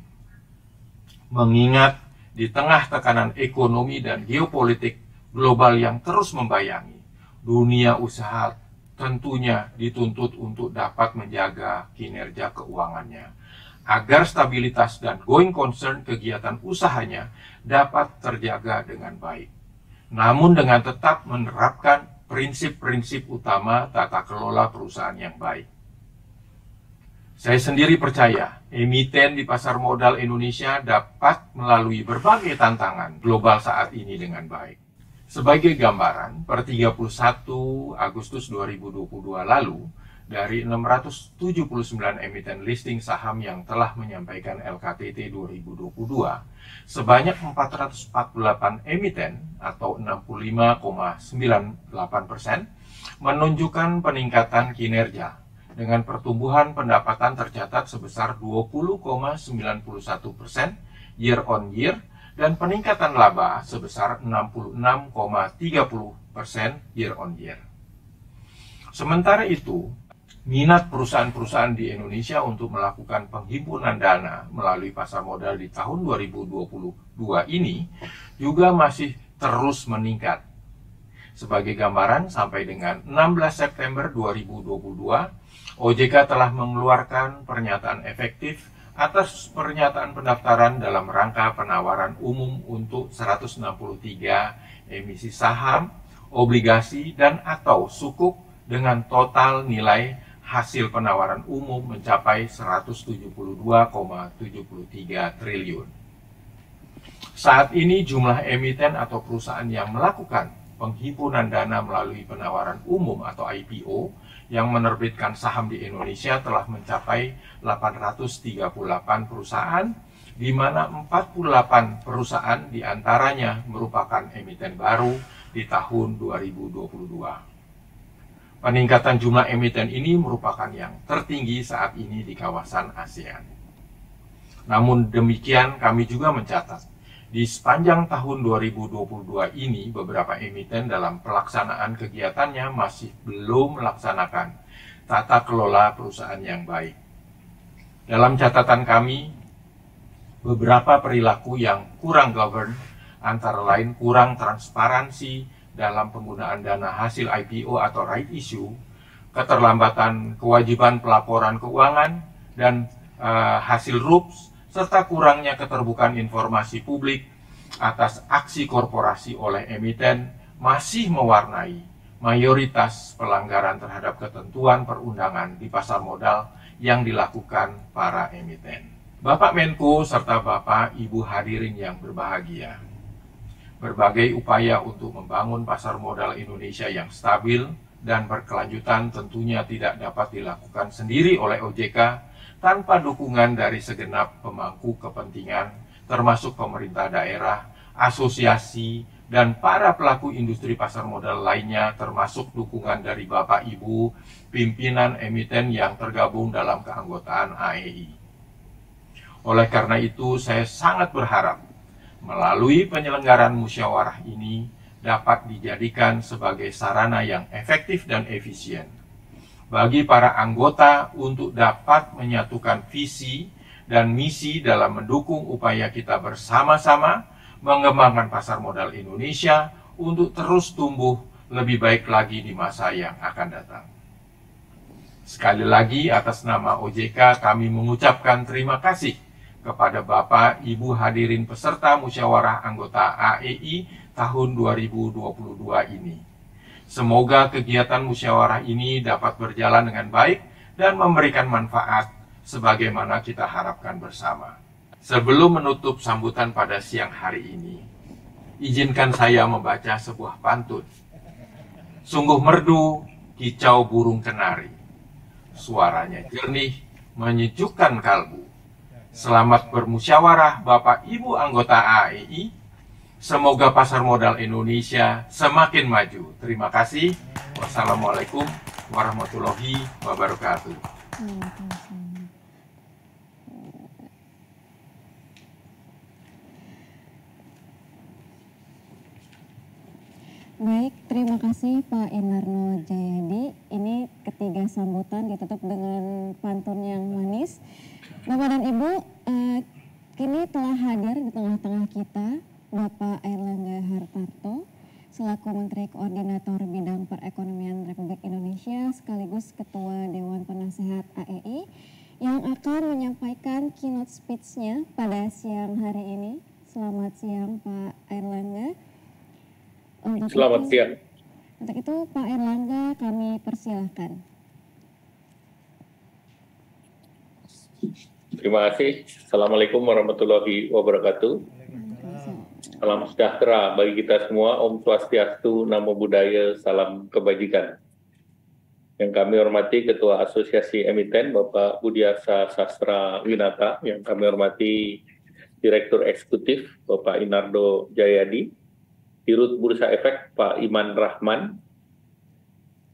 mengingat di tengah tekanan ekonomi dan geopolitik global yang terus membayangi, dunia usaha tentunya dituntut untuk dapat menjaga kinerja keuangannya, agar stabilitas dan going concern kegiatan usahanya dapat terjaga dengan baik. Namun dengan tetap menerapkan prinsip-prinsip utama tata kelola perusahaan yang baik. Saya sendiri percaya emiten di pasar modal Indonesia dapat melalui berbagai tantangan global saat ini dengan baik. Sebagai gambaran, per 31 Agustus 2022 lalu, dari 679 emiten listing saham yang telah menyampaikan LKTT 2022, sebanyak 448 emiten atau 65,98% menunjukkan peningkatan kinerja dengan pertumbuhan pendapatan tercatat sebesar 20,91% year on year dan peningkatan laba sebesar 66,30% year on year. Sementara itu, minat perusahaan-perusahaan di Indonesia untuk melakukan penghimpunan dana melalui pasar modal di tahun 2022 ini juga masih terus meningkat. Sebagai gambaran, sampai dengan 16 September 2022, OJK telah mengeluarkan pernyataan efektif atas pernyataan pendaftaran dalam rangka penawaran umum untuk 163 emisi saham, obligasi, dan atau sukuk dengan total nilai hasil penawaran umum mencapai 172,73 triliun. Saat ini jumlah emiten atau perusahaan yang melakukan penghimpunan dana melalui penawaran umum atau IPO yang menerbitkan saham di Indonesia telah mencapai 838 perusahaan, di mana 48 perusahaan diantaranya merupakan emiten baru di tahun 2022. Peningkatan jumlah emiten ini merupakan yang tertinggi saat ini di kawasan ASEAN. Namun demikian, kami juga mencatat di sepanjang tahun 2022 ini, beberapa emiten dalam pelaksanaan kegiatannya masih belum melaksanakan tata kelola perusahaan yang baik. Dalam catatan kami, beberapa perilaku yang kurang govern, antara lain kurang transparansi dalam penggunaan dana hasil IPO atau right issue, keterlambatan kewajiban pelaporan keuangan dan hasil RUPS, serta kurangnya keterbukaan informasi publik atas aksi korporasi oleh emiten masih mewarnai mayoritas pelanggaran terhadap ketentuan perundangan di pasar modal yang dilakukan para emiten. Bapak Menko serta Bapak Ibu hadirin yang berbahagia, berbagai upaya untuk membangun pasar modal Indonesia yang stabil dan berkelanjutan tentunya tidak dapat dilakukan sendiri oleh OJK tanpa dukungan dari segenap pemangku kepentingan, termasuk pemerintah daerah, asosiasi, dan para pelaku industri pasar modal lainnya, termasuk dukungan dari Bapak Ibu pimpinan emiten yang tergabung dalam keanggotaan AEI. Oleh karena itu, saya sangat berharap melalui penyelenggaraan musyawarah ini dapat dijadikan sebagai sarana yang efektif dan efisien bagi para anggota untuk dapat menyatukan visi dan misi dalam mendukung upaya kita bersama-sama mengembangkan pasar modal Indonesia untuk terus tumbuh lebih baik lagi di masa yang akan datang. Sekali lagi atas nama OJK kami mengucapkan terima kasih kepada Bapak Ibu hadirin peserta musyawarah anggota AEI tahun 2022 ini. Semoga kegiatan musyawarah ini dapat berjalan dengan baik dan memberikan manfaat sebagaimana kita harapkan bersama. Sebelum menutup sambutan pada siang hari ini, izinkan saya membaca sebuah pantun. Sungguh merdu kicau burung kenari, suaranya jernih menyejukkan kalbu. Selamat bermusyawarah Bapak Ibu anggota AEI. Semoga pasar modal Indonesia semakin maju. Terima kasih. Wassalamualaikum warahmatullahi wabarakatuh. Baik, terima kasih Pak Inarno Jayadi. Ini ketiga sambutan ditutup dengan pantun yang manis. Bapak dan Ibu, kini telah hadir di tengah-tengah kita Bapak Airlangga Hartarto selaku Menteri Koordinator Bidang Perekonomian Republik Indonesia sekaligus Ketua Dewan Penasehat AEI yang akan menyampaikan keynote speech-nya pada siang hari ini. Selamat siang Pak Airlangga. Selamat siang. Untuk itu Pak Airlangga kami persilahkan. Terima kasih. Assalamualaikum warahmatullahi wabarakatuh. Salam sejahtera bagi kita semua. Om Swastiastu, Namo Buddhaya, salam kebajikan. Yang kami hormati Ketua Asosiasi Emiten Bapak Budiarsa Sastra Winata, yang kami hormati Direktur Eksekutif Bapak Inardo Jayadi, Dirut Bursa Efek Pak Iman Rahman,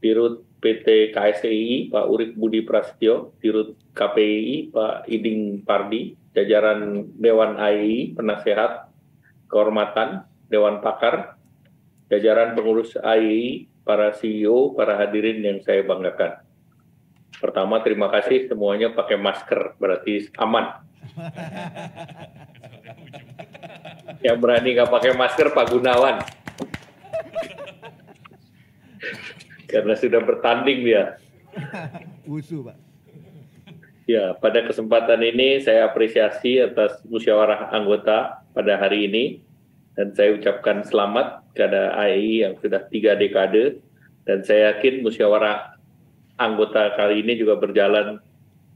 Dirut PT KSEI Pak Urip Budi Prasetyo, Dirut KPI Pak Iding Pardi, jajaran Dewan AEI, penasehat, kehormatan, Dewan Pakar, jajaran pengurus AEI, para CEO, para hadirin yang saya banggakan. Pertama, terima kasih semuanya pakai masker, berarti aman. Yang berani nggak pakai masker, Pak Gunawan. karena sudah bertanding dia. Wusu, Pak. Ya, pada kesempatan ini saya apresiasi atas musyawarah anggota pada hari ini dan saya ucapkan selamat kepada AEI yang sudah 3 dekade dan saya yakin musyawarah anggota kali ini juga berjalan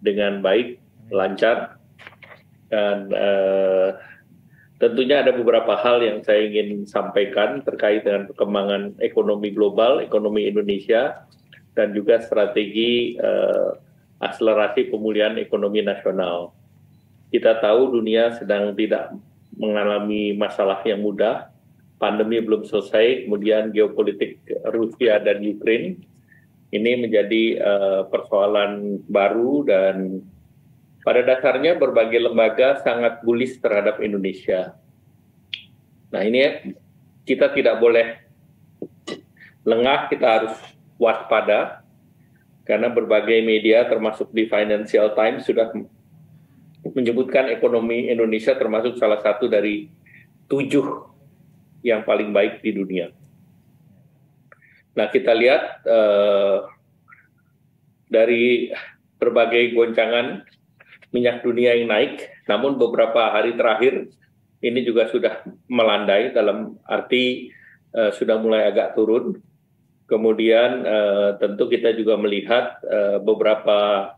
dengan baik, lancar dan tentunya ada beberapa hal yang saya ingin sampaikan terkait dengan perkembangan ekonomi global, ekonomi Indonesia dan juga strategi akselerasi pemulihan ekonomi nasional. Kita tahu dunia sedang tidak mengalami masalah yang mudah, pandemi belum selesai, kemudian geopolitik Rusia dan Ukraina ini menjadi persoalan baru dan pada dasarnya berbagai lembaga sangat bullish terhadap Indonesia. Nah ini kita tidak boleh lengah, kita harus waspada karena berbagai media termasuk di Financial Times sudah menyebutkan ekonomi Indonesia termasuk salah satu dari 7 yang paling baik di dunia. Nah kita lihat dari berbagai goncangan minyak dunia yang naik, namun beberapa hari terakhir ini juga sudah melandai dalam arti sudah mulai agak turun. Kemudian tentu kita juga melihat beberapa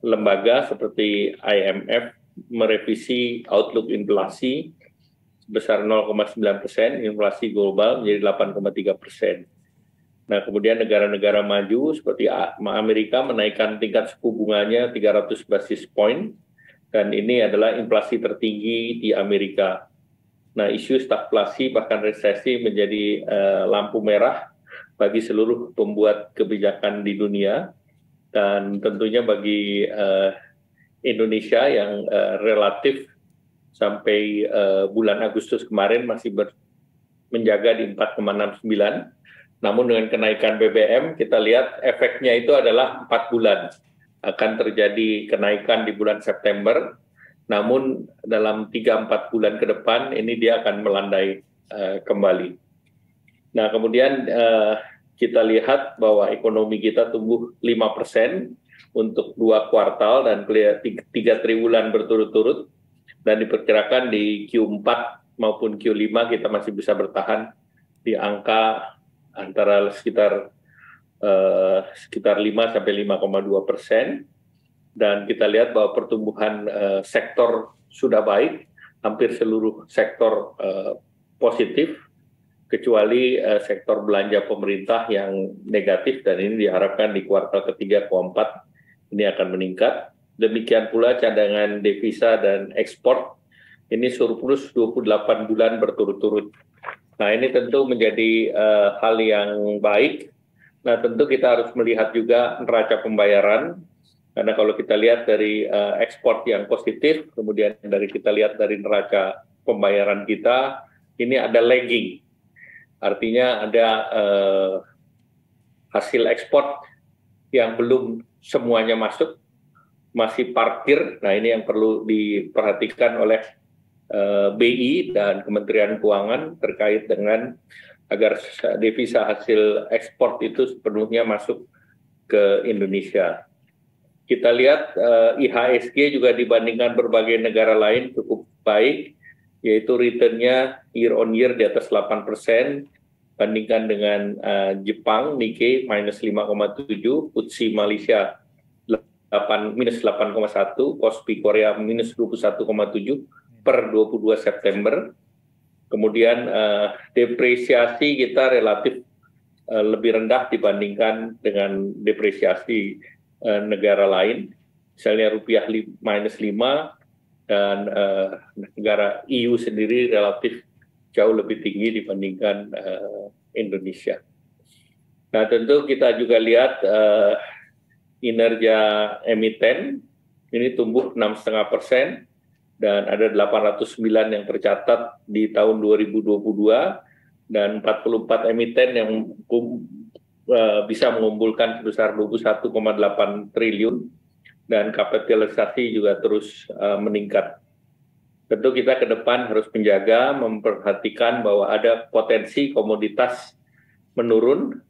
lembaga seperti IMF merevisi outlook inflasi sebesar 0,9%, inflasi global menjadi 8,3%. Nah kemudian negara-negara maju seperti Amerika menaikkan tingkat suku bunganya 300 basis point dan ini adalah inflasi tertinggi di Amerika. Nah isu stagflasi bahkan resesi menjadi lampu merah bagi seluruh pembuat kebijakan di dunia dan tentunya bagi Indonesia yang relatif sampai bulan Agustus kemarin masih menjaga di 4,69. Namun dengan kenaikan BBM kita lihat efeknya itu adalah 4 bulan akan terjadi kenaikan di bulan September. Namun dalam 3-4 bulan ke depan ini dia akan melandai kembali. Nah kemudian kita lihat bahwa ekonomi kita tumbuh 5% untuk 2 kuartal dan 3 triwulan berturut-turut dan diperkirakan di Q4 maupun Q5 kita masih bisa bertahan di angka antara sekitar 5 sampai 5,2%. Dan kita lihat bahwa pertumbuhan sektor sudah baik, hampir seluruh sektor positif, kecuali sektor belanja pemerintah yang negatif dan ini diharapkan di kuartal ketiga, keempat ini akan meningkat. Demikian pula cadangan devisa dan ekspor ini surplus 28 bulan berturut-turut. Nah ini tentu menjadi hal yang baik. Nah tentu kita harus melihat juga neraca pembayaran. Karena kalau kita lihat dari ekspor yang positif, kemudian kita lihat dari neraca pembayaran kita, ini ada lagging. Artinya ada hasil ekspor yang belum semuanya masuk, masih parkir. Nah ini yang perlu diperhatikan oleh BI dan Kementerian Keuangan terkait dengan agar devisa hasil ekspor itu sepenuhnya masuk ke Indonesia. Kita lihat IHSG juga dibandingkan berbagai negara lain cukup baik, yaitu return-nya year on year di atas 8%, bandingkan dengan Jepang, Nikkei minus 5,7, FTSE Malaysia minus 8,1, KOSPI Korea minus 21,7 per 22 September. Kemudian depresiasi kita relatif lebih rendah dibandingkan dengan depresiasi negara lain, misalnya rupiah minus 5 dan negara EU sendiri relatif jauh lebih tinggi dibandingkan Indonesia. Nah tentu kita juga lihat kinerja emiten ini tumbuh 6,5% dan ada 809 yang tercatat di tahun 2022 dan 44 emiten yang bisa mengumpulkan sebesar 21,8 triliun dan kapitalisasi juga terus meningkat. Tentu kita ke depan harus menjaga, memperhatikan bahwa ada potensi komoditas menurun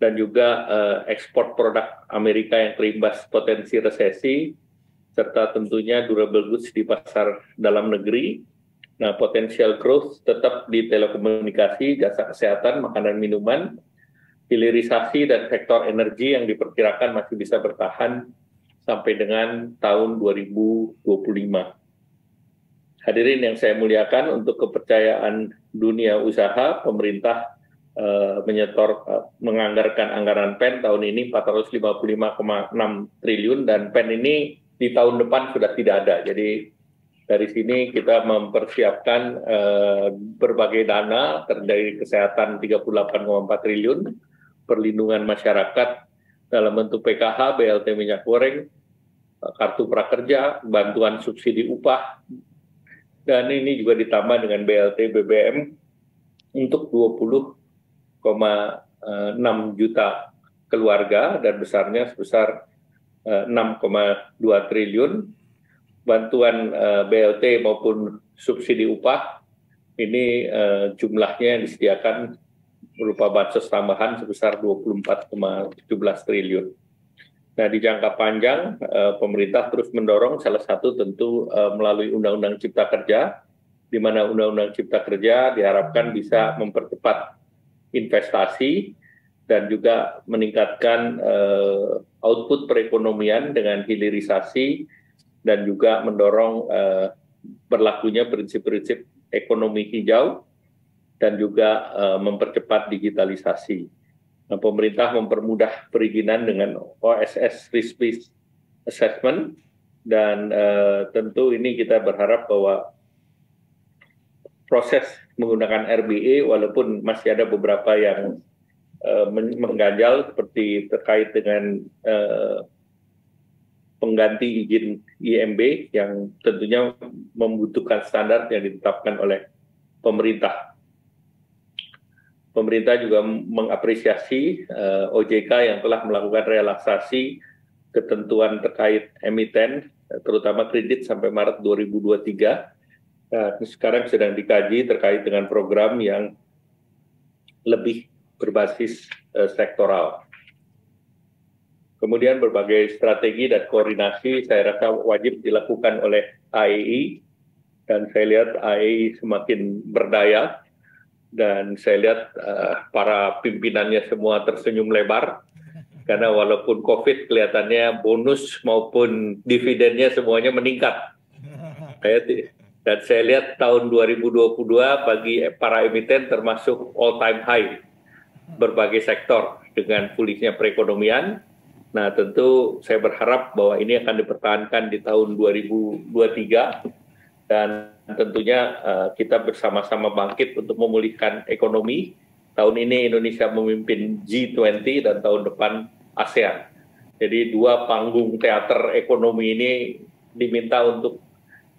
dan juga ekspor produk Amerika yang terimbas potensi resesi, serta tentunya durable goods di pasar dalam negeri. Nah, potensial growth tetap di telekomunikasi, jasa kesehatan, makanan minuman, hilirisasi, dan sektor energi yang diperkirakan masih bisa bertahan sampai dengan tahun 2025. Hadirin yang saya muliakan, untuk kepercayaan dunia usaha, pemerintah menganggarkan anggaran PEN tahun ini 455,6 triliun, dan PEN ini di tahun depan sudah tidak ada. Jadi dari sini kita mempersiapkan berbagai dana dari kesehatan 38,4 triliun, perlindungan masyarakat dalam bentuk PKH, BLT minyak goreng, kartu prakerja, bantuan subsidi upah, dan ini juga ditambah dengan BLT BBM untuk 20,6 juta keluarga dan besarnya sebesar 6,2 triliun. Bantuan BLT maupun subsidi upah ini jumlahnya yang disediakan berupa bansos tambahan sebesar 24,17 triliun. Nah, di jangka panjang pemerintah terus mendorong, salah satu tentu melalui Undang-Undang Cipta Kerja, di mana Undang-Undang Cipta Kerja diharapkan bisa mempercepat investasi dan juga meningkatkan output perekonomian dengan hilirisasi, dan juga mendorong berlakunya prinsip-prinsip ekonomi hijau dan juga mempercepat digitalisasi. Nah, pemerintah mempermudah perizinan dengan OSS Risk-Based Assessment, dan tentu ini kita berharap bahwa proses menggunakan RBA, walaupun masih ada beberapa yang mengganjal seperti terkait dengan pengganti izin IMB yang tentunya membutuhkan standar yang ditetapkan oleh pemerintah. Pemerintah juga mengapresiasi OJK yang telah melakukan relaksasi ketentuan terkait emiten, terutama kredit sampai Maret 2023. Sekarang sedang dikaji terkait dengan program yang lebih berbasis sektoral. Kemudian berbagai strategi dan koordinasi saya rasa wajib dilakukan oleh AEI, dan saya lihat AEI semakin berdaya, dan saya lihat para pimpinannya semua tersenyum lebar, karena walaupun COVID kelihatannya bonus maupun dividennya semuanya meningkat. Dan saya lihat tahun 2022 bagi para emiten termasuk all time high berbagai sektor dengan pulihnya perekonomian. Nah, tentu saya berharap bahwa ini akan dipertahankan di tahun 2023, dan tentunya kita bersama-sama bangkit untuk memulihkan ekonomi. Tahun ini Indonesia memimpin G20 dan tahun depan ASEAN. Jadi dua panggung teater ekonomi ini diminta untuk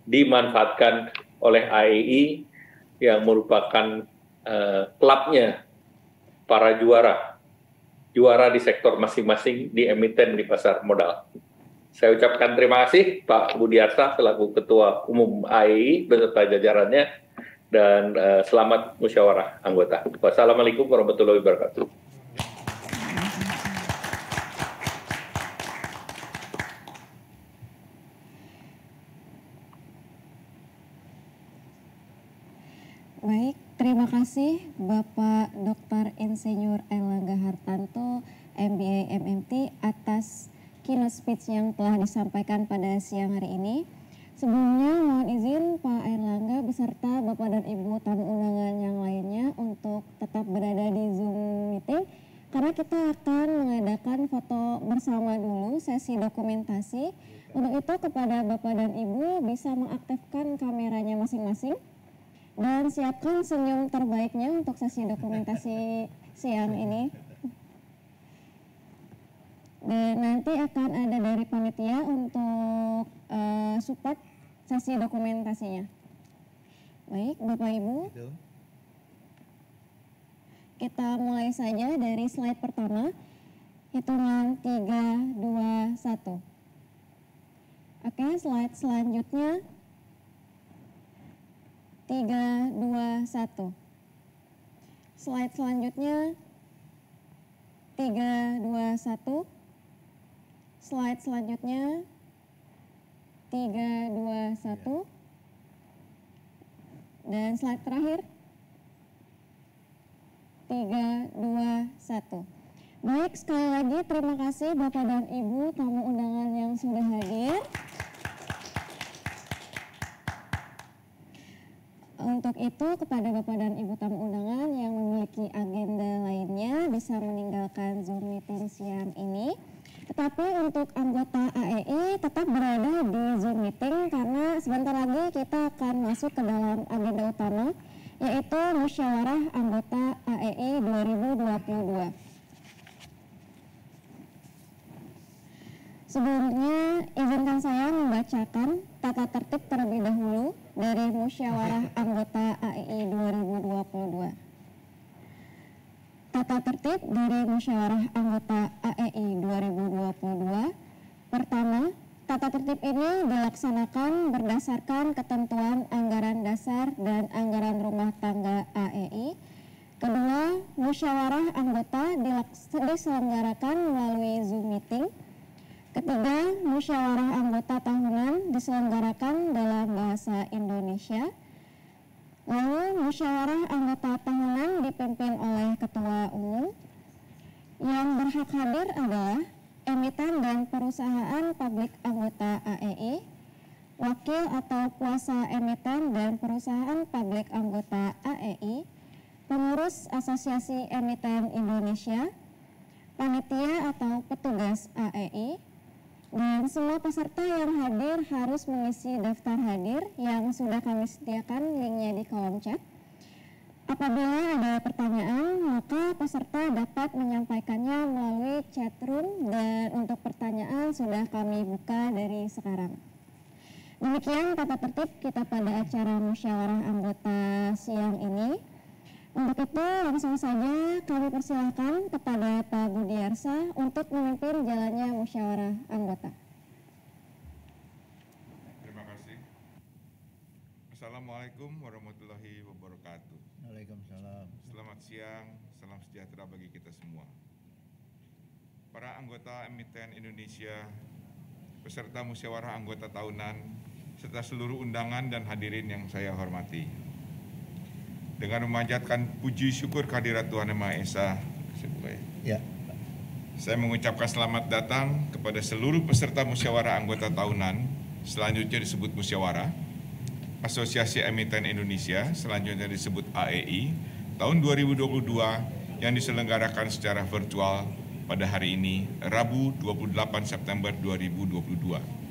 dimanfaatkan oleh AEI yang merupakan klubnya para juara di sektor masing-masing di emiten di pasar modal. Saya ucapkan terima kasih Pak Budiarsa selaku Ketua Umum AEI beserta jajarannya, dan selamat musyawarah anggota. Wassalamualaikum warahmatullahi wabarakatuh. Baik, terima kasih Bapak Dr. Insinyur Airlangga Hartanto, MBA MMT, atas keynote speech yang telah disampaikan pada siang hari ini. Sebelumnya mohon izin Pak Airlangga beserta Bapak dan Ibu tamu undangan yang lainnya untuk tetap berada di Zoom meeting, karena kita akan mengadakan foto bersama dulu, sesi dokumentasi. Untuk itu kepada Bapak dan Ibu bisa mengaktifkan kameranya masing-masing dan siapkan senyum terbaiknya untuk sesi dokumentasi siang ini. Dan nanti akan ada dari panitia untuk support sesi dokumentasinya. Baik, Bapak Ibu. Kita mulai saja dari slide pertama. Hitungan 3, 2, 1. Oke, slide selanjutnya. 3, 2, 1. Slide selanjutnya. 3, 2, 1. Slide selanjutnya. 3, 2, 1. Dan slide terakhir. 3, 2, 1. Baik, sekali lagi terima kasih Bapak dan Ibu tamu undangan yang sudah hadir. Untuk itu, kepada Bapak dan Ibu tamu undangan yang memiliki agenda lainnya bisa meninggalkan Zoom meeting siang ini. Tetapi untuk anggota AEI tetap berada di Zoom meeting karena sebentar lagi kita akan masuk ke dalam agenda utama, yaitu musyawarah anggota AEI 2022. Sebelumnya, izinkan saya membacakan tata tertib terlebih dahulu dari musyawarah anggota AEI 2022. Tata tertib dari musyawarah anggota AEI 2022. Pertama, tata tertib ini dilaksanakan berdasarkan ketentuan anggaran dasar dan anggaran rumah tangga AEI. Kedua, musyawarah anggota diselenggarakan melalui Zoom meeting. Ketiga, musyawarah anggota tahunan diselenggarakan dalam bahasa Indonesia. Lalu, musyawarah anggota tahunan dipimpin oleh Ketua Umum. Yang berhak hadir adalah emiten dan perusahaan publik anggota AEI, wakil atau kuasa emiten dan perusahaan publik anggota AEI, pengurus Asosiasi Emiten Indonesia, panitia atau petugas AEI, dan semua peserta yang hadir harus mengisi daftar hadir yang sudah kami sediakan linknya di kolom chat. Apabila ada pertanyaan, maka peserta dapat menyampaikannya melalui chat room dan untuk pertanyaan sudah kami buka dari sekarang. Demikian tata tertib kita pada acara musyawarah anggota siang ini. Untuk itu langsung saja kami persilakan kepada Pak Budiarsa untuk memimpin jalannya musyawarah anggota. Terima kasih. Assalamualaikum warahmatullahi wabarakatuh. Waalaikumsalam. Selamat siang, salam sejahtera bagi kita semua. Para anggota emiten Indonesia, peserta musyawarah anggota tahunan, serta seluruh undangan dan hadirin yang saya hormati. Dengan memanjatkan puji syukur kehadirat Tuhan Yang Maha Esa, Ya. saya mengucapkan selamat datang kepada seluruh peserta musyawarah anggota tahunan, selanjutnya disebut musyawarah, Asosiasi Emiten Indonesia, selanjutnya disebut AEI, tahun 2022 yang diselenggarakan secara virtual pada hari ini, Rabu 28 September 2022.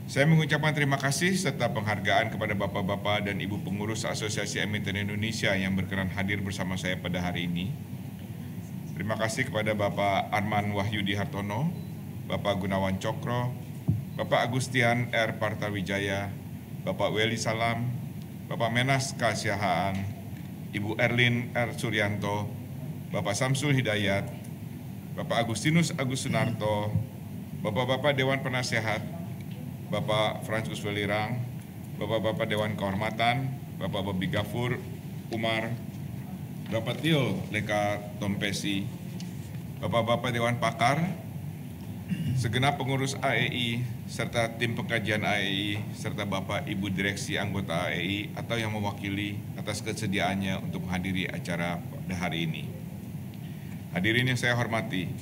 Saya mengucapkan terima kasih serta penghargaan kepada Bapak-Bapak dan Ibu pengurus Asosiasi Emiten Indonesia yang berkenan hadir bersama saya pada hari ini. Terima kasih kepada Bapak Arman Wahyudi Hartono, Bapak Gunawan Cokro, Bapak Agustian R. Partawijaya, Bapak Weli Salam, Bapak Menas Kasiahaan, Ibu Erlin R. Suryanto, Bapak Samsul Hidayat, Bapak Agustinus Agus Sunarto, Bapak-Bapak Dewan Penasehat, Bapak Franciscus Welirang, Bapak-Bapak Dewan Kehormatan, Bapak Bobi Gafur Umar, Bapak Tio Leka Tompesi, Bapak-Bapak Dewan Pakar, segenap pengurus AEI, serta tim pengkajian AEI, serta Bapak Ibu Direksi anggota AEI atau yang mewakili atas kesediaannya untuk menghadiri acara pada hari ini. Hadirin yang saya hormati,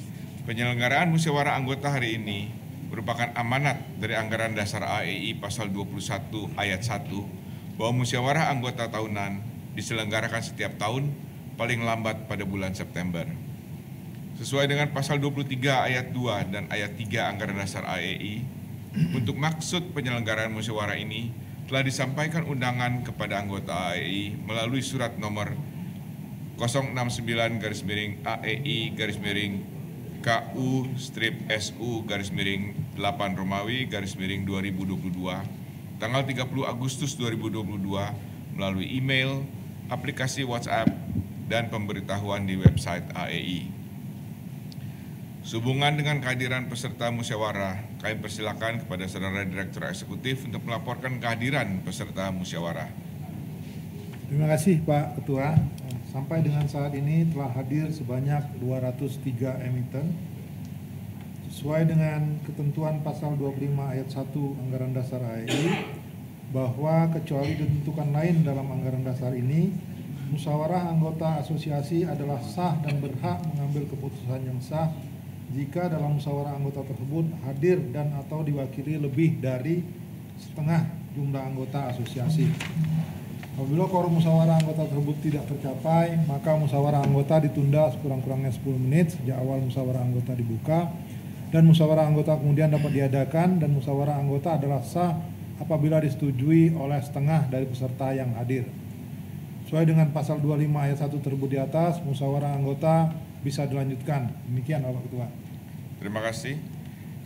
penyelenggaraan musyawarah anggota hari ini merupakan amanat dari Anggaran Dasar AEI Pasal 21 Ayat 1 bahwa musyawarah anggota tahunan diselenggarakan setiap tahun paling lambat pada bulan September. Sesuai dengan Pasal 23 Ayat 2 dan Ayat 3 Anggaran Dasar AEI, untuk maksud penyelenggaraan musyawarah ini telah disampaikan undangan kepada anggota AEI melalui surat nomor 069-AEI-KU-SU-8 Romawi _2022 tanggal 30 Agustus 2022 melalui email, aplikasi WhatsApp, dan pemberitahuan di website AEI. Sehubungan dengan kehadiran peserta musyawarah, kami persilakan kepada Saudara Direktur Eksekutif untuk melaporkan kehadiran peserta musyawarah. Terima kasih Pak Ketua. Sampai dengan saat ini telah hadir sebanyak 203 emiten. Sesuai dengan ketentuan pasal 25 ayat 1 Anggaran Dasar AEI, bahwa kecuali ditentukan lain dalam anggaran dasar ini, musyawarah anggota asosiasi adalah sah dan berhak mengambil keputusan yang sah jika dalam musyawarah anggota tersebut hadir dan atau diwakili lebih dari setengah jumlah anggota asosiasi. Apabila quorum musyawarah anggota tersebut tidak tercapai, maka musyawarah anggota ditunda sekurang-kurangnya 10 menit sejak awal musyawarah anggota dibuka, dan musyawarah anggota kemudian dapat diadakan, dan musyawarah anggota adalah sah apabila disetujui oleh setengah dari peserta yang hadir. Sesuai dengan pasal 25 ayat 1 tersebut di atas, musyawarah anggota bisa dilanjutkan. Demikian Bapak Ketua. Terima kasih.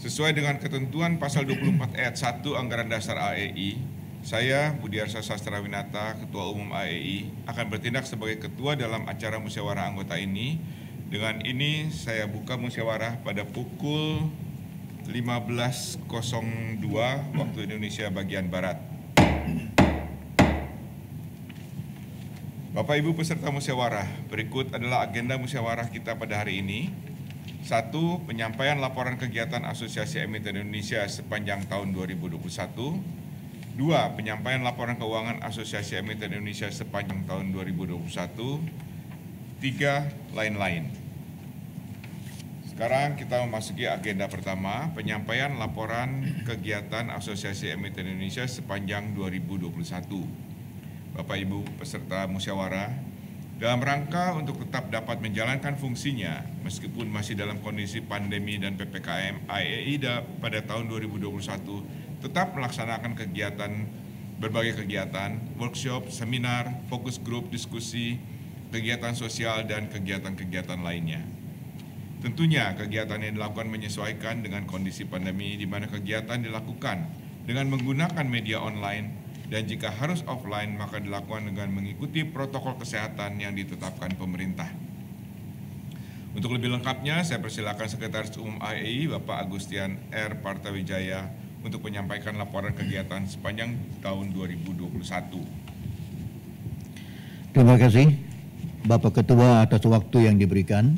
Sesuai dengan ketentuan pasal 24 ayat 1 Anggaran Dasar AEI, saya, Budiarsa Sastrawinata, Ketua Umum AEI, akan bertindak sebagai ketua dalam acara musyawarah anggota ini. Dengan ini saya buka musyawarah pada pukul 15.02 waktu Indonesia bagian Barat. Bapak Ibu peserta musyawarah, berikut adalah agenda musyawarah kita pada hari ini. 1. Penyampaian laporan kegiatan Asosiasi Emiten Indonesia sepanjang tahun 2021. 2. Penyampaian laporan keuangan Asosiasi Emiten Indonesia sepanjang tahun 2021. 3. Lain-lain. Sekarang kita memasuki agenda pertama, penyampaian laporan kegiatan Asosiasi Emiten Indonesia sepanjang 2021. Bapak Ibu peserta musyawarah, dalam rangka untuk tetap dapat menjalankan fungsinya meskipun masih dalam kondisi pandemi dan PPKM, AEI pada tahun 2021 tetap melaksanakan berbagai kegiatan, workshop, seminar, fokus grup, diskusi, kegiatan sosial, dan kegiatan-kegiatan lainnya. Tentunya kegiatan yang dilakukan menyesuaikan dengan kondisi pandemi di mana kegiatan dilakukan dengan menggunakan media online, dan jika harus offline maka dilakukan dengan mengikuti protokol kesehatan yang ditetapkan pemerintah. Untuk lebih lengkapnya, saya persilakan Sekretaris Umum AEI Bapak Agustian R. Partawijaya untuk menyampaikan laporan kegiatan sepanjang tahun 2021. Terima kasih Bapak Ketua atas waktu yang diberikan.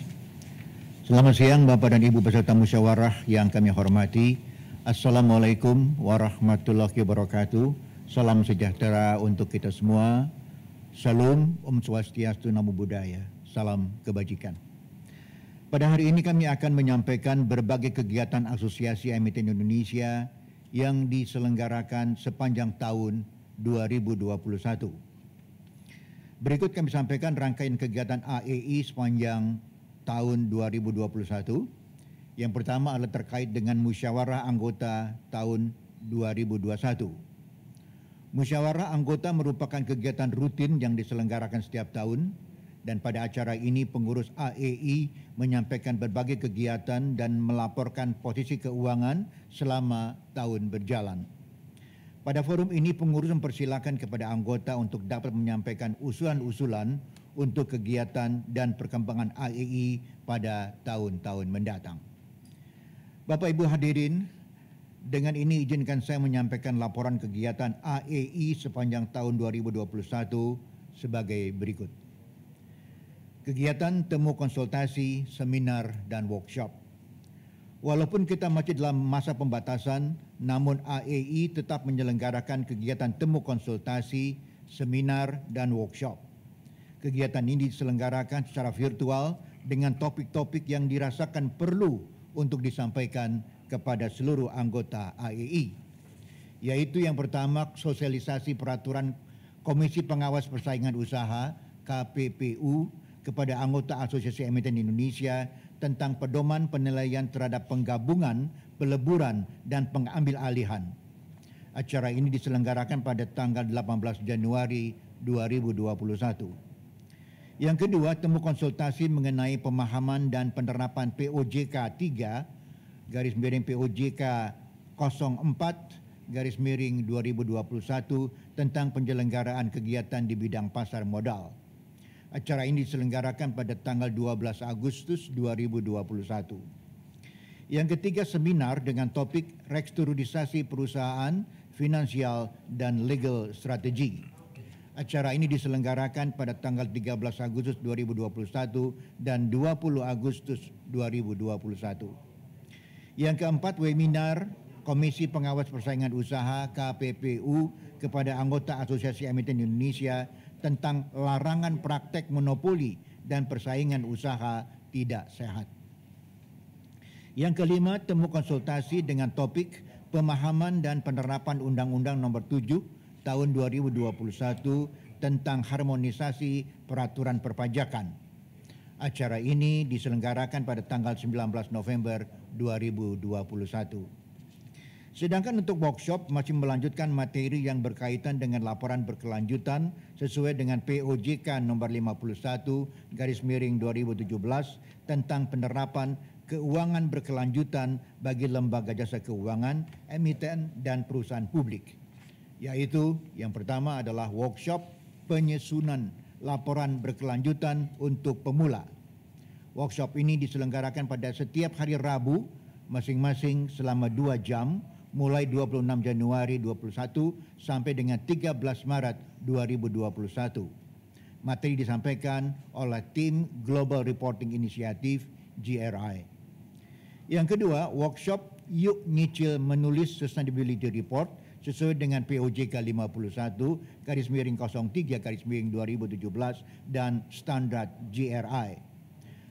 Selamat siang Bapak dan Ibu peserta musyawarah yang kami hormati. Assalamualaikum warahmatullahi wabarakatuh. Salam sejahtera untuk kita semua. Salam Om Swastiastu, Namo Buddhaya. Salam kebajikan. Pada hari ini kami akan menyampaikan berbagai kegiatan Asosiasi Emiten Indonesia yang diselenggarakan sepanjang tahun 2021. Berikut kami sampaikan rangkaian kegiatan AEI sepanjang tahun 2021. Yang pertama adalah terkait dengan musyawarah anggota tahun 2021. Musyawarah anggota merupakan kegiatan rutin yang diselenggarakan setiap tahun, dan pada acara ini pengurus AEI menyampaikan berbagai kegiatan dan melaporkan posisi keuangan selama tahun berjalan. Pada forum ini pengurus mempersilakan kepada anggota untuk dapat menyampaikan usulan-usulan untuk kegiatan dan perkembangan AEI pada tahun-tahun mendatang. Bapak Ibu hadirin, dengan ini izinkan saya menyampaikan laporan kegiatan AEI sepanjang tahun 2021 sebagai berikut. Kegiatan temu konsultasi, seminar, dan workshop. Walaupun kita masih dalam masa pembatasan, namun AEI tetap menyelenggarakan kegiatan temu konsultasi, seminar, dan workshop. Kegiatan ini diselenggarakan secara virtual dengan topik-topik yang dirasakan perlu untuk disampaikan kepada seluruh anggota AEI. Yaitu yang pertama, sosialisasi peraturan Komisi Pengawas Persaingan Usaha, KPPU, kepada anggota Asosiasi Emiten Indonesia tentang pedoman penilaian terhadap penggabungan, peleburan, dan pengambil alihan. Acara ini diselenggarakan pada tanggal 18 Januari 2021. Yang kedua, temu konsultasi mengenai pemahaman dan penerapan POJK 3 POJK 04 2021 tentang penyelenggaraan kegiatan di bidang pasar modal. Acara ini diselenggarakan pada tanggal 12 Agustus 2021. Yang ketiga, seminar dengan topik restrukturisasi perusahaan, finansial, dan legal strategi. Acara ini diselenggarakan pada tanggal 13 Agustus 2021 dan 20 Agustus 2021. Yang keempat, webinar Komisi Pengawas Persaingan Usaha KPPU kepada anggota Asosiasi Emiten Indonesia tentang larangan praktek monopoli dan persaingan usaha tidak sehat. Yang kelima, temu konsultasi dengan topik pemahaman dan penerapan Undang-Undang Nomor 7 Tahun 2021 tentang harmonisasi peraturan perpajakan. Acara ini diselenggarakan pada tanggal 19 November 2021. Sedangkan untuk workshop masih melanjutkan materi yang berkaitan dengan laporan berkelanjutan sesuai dengan POJK nomor 51/2017 tentang penerapan keuangan berkelanjutan bagi lembaga jasa keuangan, emiten dan perusahaan publik. Yaitu yang pertama adalah workshop penyusunan laporan berkelanjutan untuk pemula. Workshop ini diselenggarakan pada setiap hari Rabu masing-masing selama 2 jam mulai 26 Januari 2021 sampai dengan 13 Maret 2021. Materi disampaikan oleh tim Global Reporting Initiative GRI. Yang kedua, workshop Yuk Nyicil Menulis Sustainability Report sesuai dengan POJK 51/03/2017 dan standar GRI.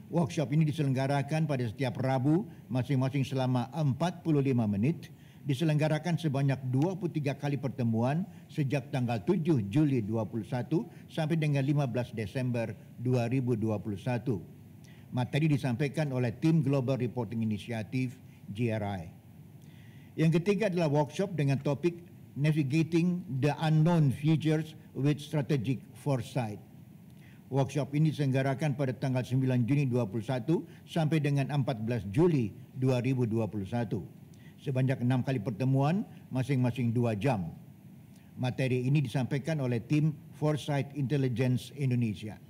Workshop ini diselenggarakan pada setiap Rabu masing-masing selama 45 menit, diselenggarakan sebanyak 23 kali pertemuan sejak tanggal 7 Juli 2021 sampai dengan 15 Desember 2021. Materi disampaikan oleh tim Global Reporting Initiative GRI. Yang ketiga adalah workshop dengan topik Navigating the Unknown Futures with Strategic Foresight. Workshop ini diselenggarakan pada tanggal 9 Juni 2021 sampai dengan 14 Juli 2021. Sebanyak 6 kali pertemuan masing-masing 2 jam. Materi ini disampaikan oleh tim Foresight Intelligence Indonesia.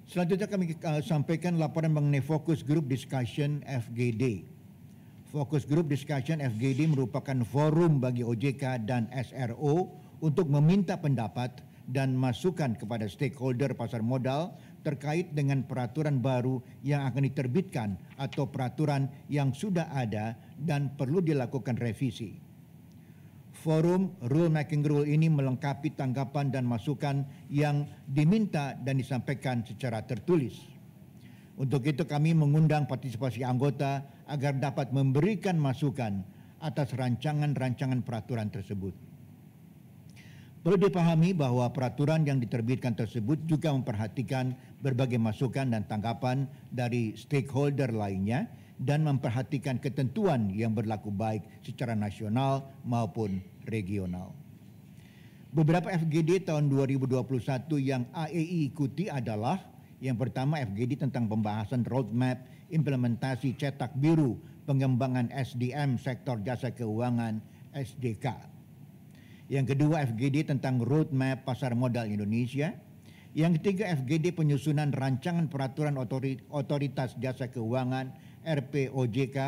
Selanjutnya kami sampaikan laporan mengenai Focus Group Discussion FGD. Focus Group Discussion FGD merupakan forum bagi OJK dan SRO untuk meminta pendapat dan masukan kepada stakeholder pasar modal terkait dengan peraturan baru yang akan diterbitkan atau peraturan yang sudah ada dan perlu dilakukan revisi. Forum Rulemaking Rule ini melengkapi tanggapan dan masukan yang diminta dan disampaikan secara tertulis. Untuk itu kami mengundang partisipasi anggota agar dapat memberikan masukan atas rancangan-rancangan peraturan tersebut. Perlu dipahami bahwa peraturan yang diterbitkan tersebut juga memperhatikan berbagai masukan dan tanggapan dari stakeholder lainnya dan memperhatikan ketentuan yang berlaku baik secara nasional maupun regional. Beberapa FGD tahun 2021 yang AEI ikuti adalah yang pertama FGD tentang pembahasan roadmap implementasi cetak biru pengembangan SDM sektor jasa keuangan SJK. Yang kedua FGD tentang roadmap pasar modal Indonesia. Yang ketiga FGD penyusunan rancangan peraturan otoritas jasa keuangan RPOJK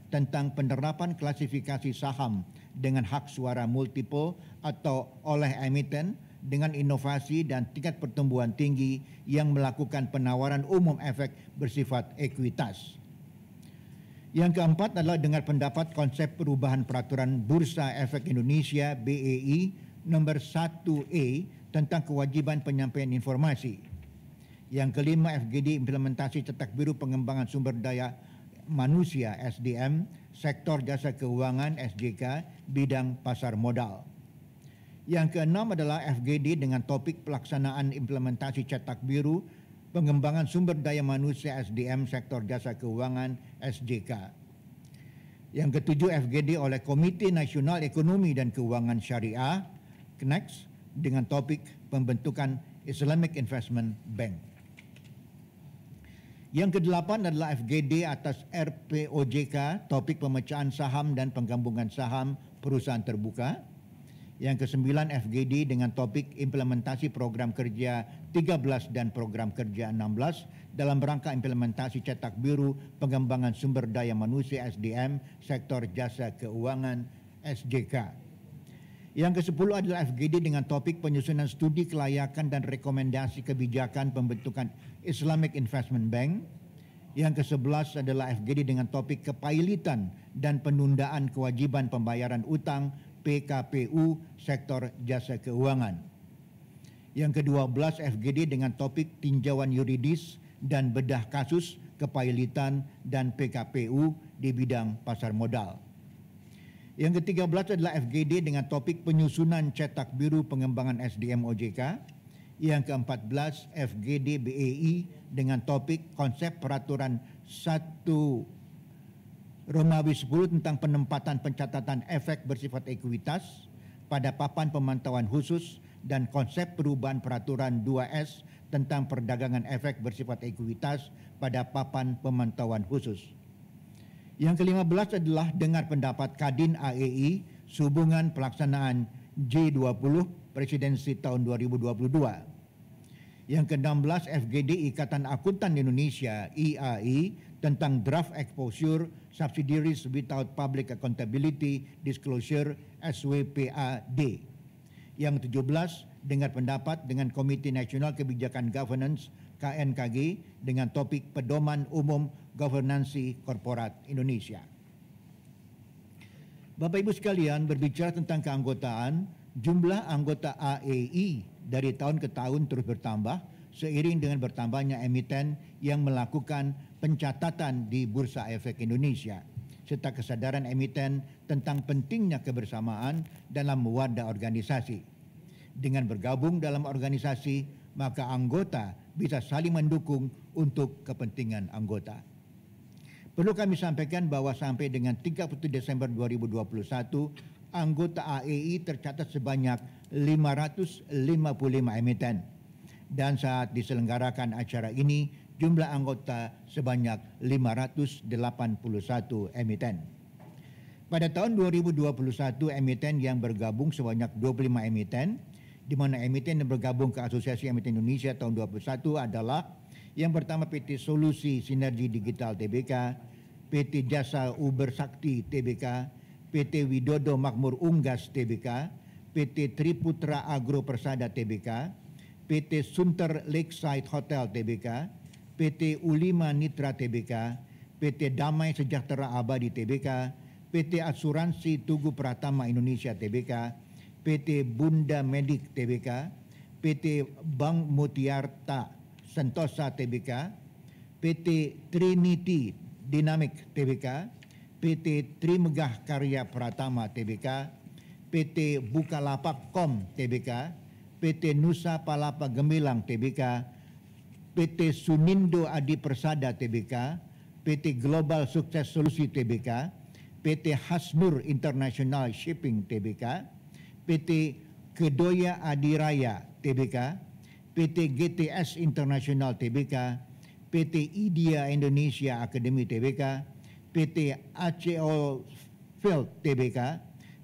tentang penerapan klasifikasi saham dengan hak suara multiple atau oleh emiten dengan inovasi dan tingkat pertumbuhan tinggi yang melakukan penawaran umum efek bersifat ekuitas. Yang keempat adalah dengar pendapat konsep perubahan peraturan Bursa Efek Indonesia BEI nomor 1E tentang kewajiban penyampaian informasi. Yang kelima FGD implementasi cetak biru pengembangan sumber daya manusia SDM sektor jasa keuangan SJK bidang pasar modal. Yang keenam adalah FGD dengan topik pelaksanaan implementasi cetak biru pengembangan sumber daya manusia SDM sektor jasa keuangan SJK. Yang ketujuh FGD oleh Komite Nasional Ekonomi dan Keuangan Syariah (KNEX) dengan topik pembentukan Islamic Investment Bank. Yang kedelapan adalah FGD atas RPOJK topik pemecahan saham dan penggabungan saham perusahaan terbuka. Yang kesembilan FGD dengan topik implementasi program kerja 13 dan program kerja 16 dalam rangka implementasi cetak biru pengembangan sumber daya manusia SDM sektor jasa keuangan SJK. Yang ke-10 adalah FGD dengan topik penyusunan studi kelayakan dan rekomendasi kebijakan pembentukan Islamic Investment Bank. Yang ke-11 adalah FGD dengan topik kepailitan dan penundaan kewajiban pembayaran utang PKPU sektor jasa keuangan. Yang ke-12 FGD dengan topik tinjauan yuridis dan bedah kasus kepailitan dan PKPU di bidang pasar modal. Yang ke-13 adalah FGD dengan topik penyusunan cetak biru pengembangan SDM OJK. Yang ke-14 FGD BEI dengan topik konsep peraturan 1 Romawi 10 tentang penempatan pencatatan efek bersifat ekuitas pada papan pemantauan khusus dan konsep perubahan peraturan 2S tentang perdagangan efek bersifat ekuitas pada papan pemantauan khusus. Yang ke-15 adalah dengar pendapat Kadin AEI sehubungan pelaksanaan G20 Presidensi tahun 2022. Yang ke-16 FGD Ikatan Akuntan Indonesia IAI tentang draft exposure subsidiaries without public accountability disclosure SWPAD. Yang ke-17 dengar pendapat dengan Komite Nasional Kebijakan Governance KNKG dengan topik pedoman umum governansi korporat Indonesia. Bapak Ibu sekalian, berbicara tentang keanggotaan, jumlah anggota AEI dari tahun ke tahun terus bertambah seiring dengan bertambahnya emiten yang melakukan pencatatan di Bursa Efek Indonesia serta kesadaran emiten tentang pentingnya kebersamaan dalam wadah organisasi. Dengan bergabung dalam organisasi, maka anggota bisa saling mendukung untuk kepentingan anggota. Perlu kami sampaikan bahwa sampai dengan 31 Desember 2021, anggota AEI tercatat sebanyak 555 emiten. Dan saat diselenggarakan acara ini, jumlah anggota sebanyak 581 emiten. Pada tahun 2021, emiten yang bergabung sebanyak 25 emiten, di mana emiten yang bergabung ke Asosiasi Emiten Indonesia tahun 2021 adalah yang pertama PT Solusi Sinergi Digital Tbk, PT Jasa Uber Sakti Tbk, PT Widodo Makmur Unggas Tbk, PT Triputra Agro Persada Tbk, PT Sunter Lakeside Hotel Tbk, PT Ulima Nitra Tbk, PT Damai Sejahtera Abadi Tbk, PT Asuransi Tugu Pratama Indonesia Tbk, PT Bunda Medik Tbk, PT Bank Mutiarta Sentosa Tbk, PT Trinity Dynamic Tbk, PT Trimegah Karya Pratama Tbk, PT Bukalapak Com Tbk, PT Nusa Palapa Gemilang Tbk, PT Sunindo Adi Persada Tbk, PT Global Sukses Solusi Tbk, PT Hasnur International Shipping Tbk, PT Kedoya Adiraya Tbk, PT GTS International Tbk, PT Idea Indonesia Akademi Tbk, PT ACO Field Tbk,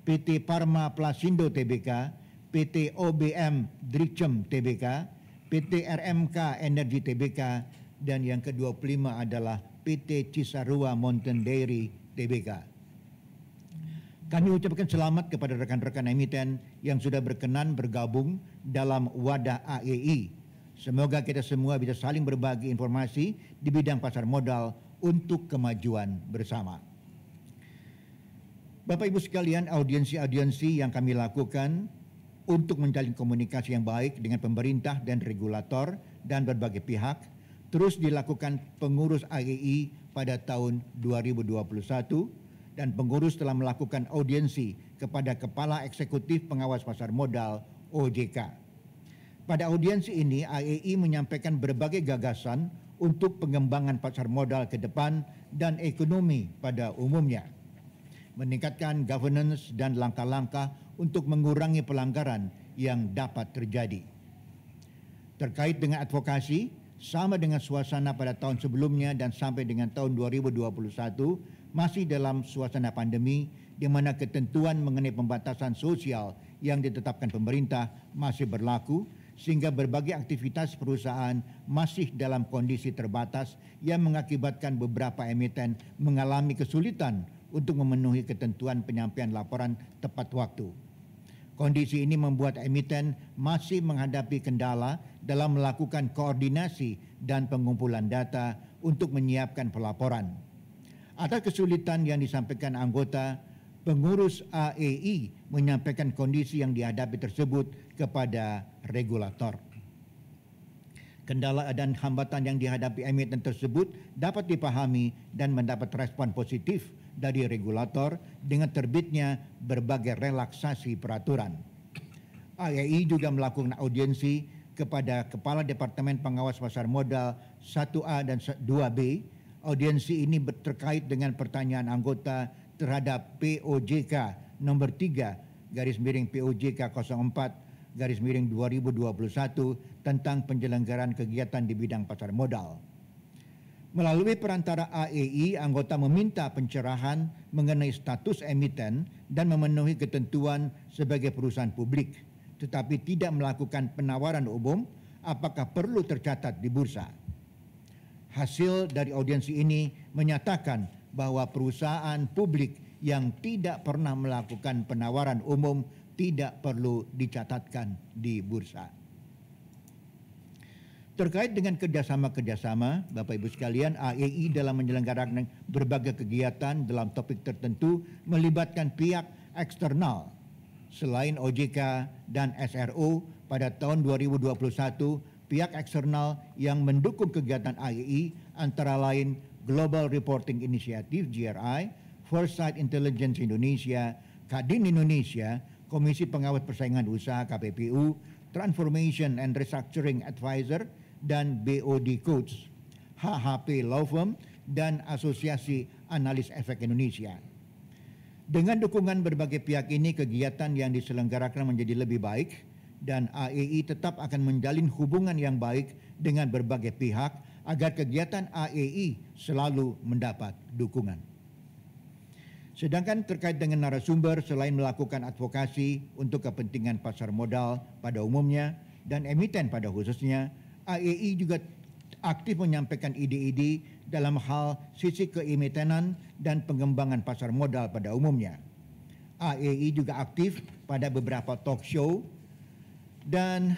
PT Parma Plasindo Tbk, PT OBM Drichem Tbk, PT RMK Energi Tbk, dan yang ke-25 adalah PT Cisarua Mountain Dairy Tbk. Kami ucapkan selamat kepada rekan-rekan emiten yang sudah berkenan bergabung dalam wadah AEI. Semoga kita semua bisa saling berbagi informasi di bidang pasar modal untuk kemajuan bersama. Bapak Ibu sekalian, audiensi-audiensi yang kami lakukan untuk menjalin komunikasi yang baik dengan pemerintah dan regulator dan berbagai pihak terus dilakukan pengurus AEI pada tahun 2021. Dan pengurus telah melakukan audiensi kepada Kepala Eksekutif Pengawas Pasar Modal OJK. Pada audiensi ini, AEI menyampaikan berbagai gagasan untuk pengembangan pasar modal ke depan dan ekonomi pada umumnya, meningkatkan governance dan langkah-langkah untuk mengurangi pelanggaran yang dapat terjadi. Terkait dengan advokasi, sama dengan suasana pada tahun sebelumnya dan sampai dengan tahun 2021, masih dalam suasana pandemi di mana ketentuan mengenai pembatasan sosial yang ditetapkan pemerintah masih berlaku sehingga berbagai aktivitas perusahaan masih dalam kondisi terbatas yang mengakibatkan beberapa emiten mengalami kesulitan untuk memenuhi ketentuan penyampaian laporan tepat waktu. Kondisi ini membuat emiten masih menghadapi kendala dalam melakukan koordinasi dan pengumpulan data untuk menyiapkan pelaporan. Atas kesulitan yang disampaikan anggota, pengurus AEI menyampaikan kondisi yang dihadapi tersebut kepada regulator. Kendala dan hambatan yang dihadapi emiten tersebut dapat dipahami dan mendapat respon positif dari regulator dengan terbitnya berbagai relaksasi peraturan. AEI juga melakukan audiensi kepada Kepala Departemen Pengawas Pasar Modal 1A dan 2B. Audiensi ini terkait dengan pertanyaan anggota terhadap POJK nomor 3 /POJK 04/2021 tentang penyelenggaraan kegiatan di bidang pasar modal. Melalui perantara AEI, anggota meminta pencerahan mengenai status emiten dan memenuhi ketentuan sebagai perusahaan publik, tetapi tidak melakukan penawaran umum apakah perlu tercatat di bursa. Hasil dari audiensi ini menyatakan bahwa perusahaan publik yang tidak pernah melakukan penawaran umum tidak perlu dicatatkan di bursa. Terkait dengan kerjasama, Bapak Ibu sekalian, AEI dalam menyelenggarakan berbagai kegiatan dalam topik tertentu melibatkan pihak eksternal. Selain OJK dan SRO, pada tahun 2021, pihak eksternal yang mendukung kegiatan AEI antara lain Global Reporting Initiative GRI, Foresight Intelligence Indonesia, Kadin Indonesia, Komisi Pengawas Persaingan Usaha KPPU, Transformation and Restructuring Advisor, dan BOD Coach, HHP Law Firm, dan Asosiasi Analis Efek Indonesia. Dengan dukungan berbagai pihak ini, kegiatan yang diselenggarakan menjadi lebih baik dan AEI tetap akan menjalin hubungan yang baik dengan berbagai pihak agar kegiatan AEI selalu mendapat dukungan. Sedangkan terkait dengan narasumber, selain melakukan advokasi untuk kepentingan pasar modal pada umumnya dan emiten pada khususnya, AEI juga aktif menyampaikan ide-ide dalam hal sisi keemitenan dan pengembangan pasar modal pada umumnya. AEI juga aktif pada beberapa talk show, dan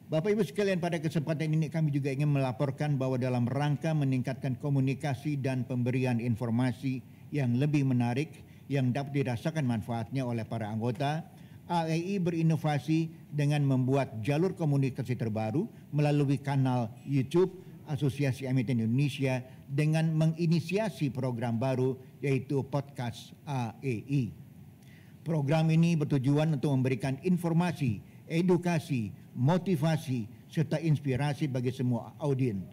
Bapak Ibu sekalian, pada kesempatan ini kami juga ingin melaporkan bahwa dalam rangka meningkatkan komunikasi dan pemberian informasi yang lebih menarik yang dapat dirasakan manfaatnya oleh para anggota, AEI berinovasi dengan membuat jalur komunikasi terbaru melalui kanal YouTube Asosiasi Emiten Indonesia dengan menginisiasi program baru yaitu Podcast AEI. Program ini bertujuan untuk memberikan informasi, edukasi, motivasi, serta inspirasi bagi semua audiens.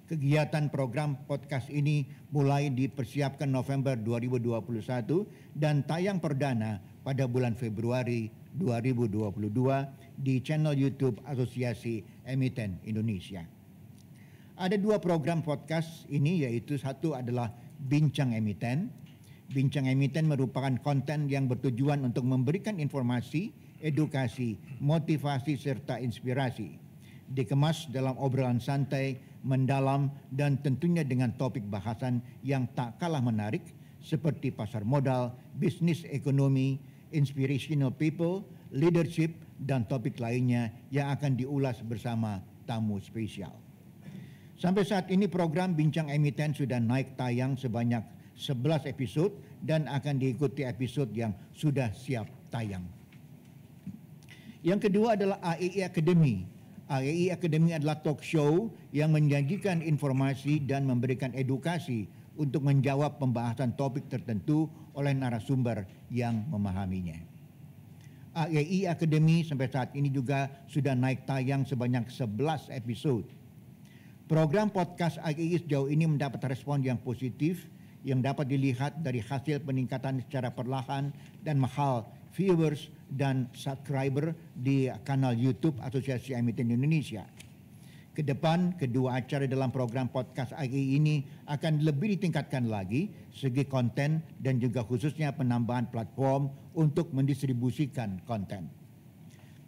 Kegiatan program podcast ini mulai dipersiapkan November 2021 dan tayang perdana pada bulan Februari 2022 di channel YouTube Asosiasi Emiten Indonesia. Ada dua program podcast ini, yaitu satu adalah Bincang Emiten. Bincang Emiten merupakan konten yang bertujuan untuk memberikan informasi, edukasi, motivasi, serta inspirasi. Dikemas dalam obrolan santai, mendalam, dan tentunya dengan topik bahasan yang tak kalah menarik seperti pasar modal, bisnis ekonomi, inspirational people, leadership, dan topik lainnya yang akan diulas bersama tamu spesial. Sampai saat ini program Bincang Emiten sudah naik tayang sebanyak 11 episode dan akan diikuti episode yang sudah siap tayang. Yang kedua adalah AEI Academy. AEI Academy adalah talk show yang menjanjikan informasi dan memberikan edukasi untuk menjawab pembahasan topik tertentu oleh narasumber yang memahaminya. AEI Academy sampai saat ini juga sudah naik tayang sebanyak 11 episode. Program podcast AEI sejauh ini mendapat respon yang positif yang dapat dilihat dari hasil peningkatan secara perlahan dan mahal viewers dan subscriber di kanal YouTube Asosiasi Emiten Indonesia. Kedepan, kedua acara dalam program podcast AEI ini akan lebih ditingkatkan lagi segi konten dan juga khususnya penambahan platform untuk mendistribusikan konten.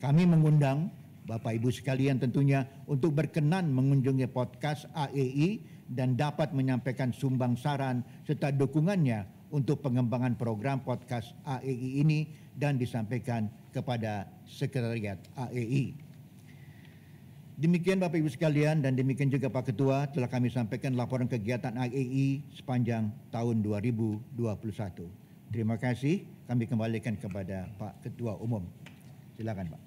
Kami mengundang Bapak Ibu sekalian tentunya untuk berkenan mengunjungi podcast AEI dan dapat menyampaikan sumbang saran serta dukungannya untuk pengembangan program podcast AEI ini dan disampaikan kepada Sekretariat AEI. Demikian Bapak Ibu sekalian dan demikian juga Pak Ketua telah kami sampaikan laporan kegiatan AEI sepanjang tahun 2021. Terima kasih, kami kembalikan kepada Pak Ketua Umum. Silakan Pak.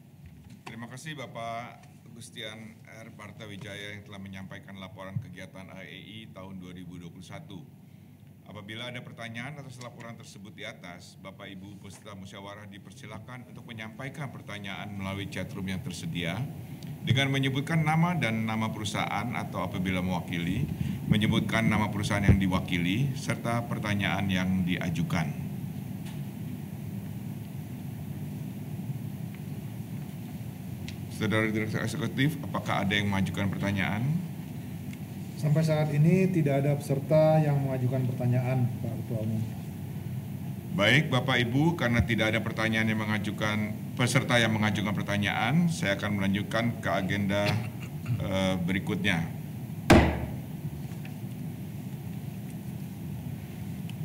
Terima kasih Bapak Gustian R. Partawijaya yang telah menyampaikan laporan kegiatan AEI tahun 2021. Apabila ada pertanyaan atas laporan tersebut di atas, Bapak Ibu peserta musyawarah dipersilakan untuk menyampaikan pertanyaan melalui chatroom yang tersedia dengan menyebutkan nama dan nama perusahaan atau apabila mewakili, menyebutkan nama perusahaan yang diwakili serta pertanyaan yang diajukan. Saudara Direktur Eksekutif, apakah ada yang mengajukan pertanyaan? Sampai saat ini tidak ada peserta yang mengajukan pertanyaan, Pak Ketua Umum. Baik, Bapak Ibu, karena tidak ada pertanyaan yang mengajukan peserta yang mengajukan pertanyaan, saya akan melanjutkan ke agenda berikutnya.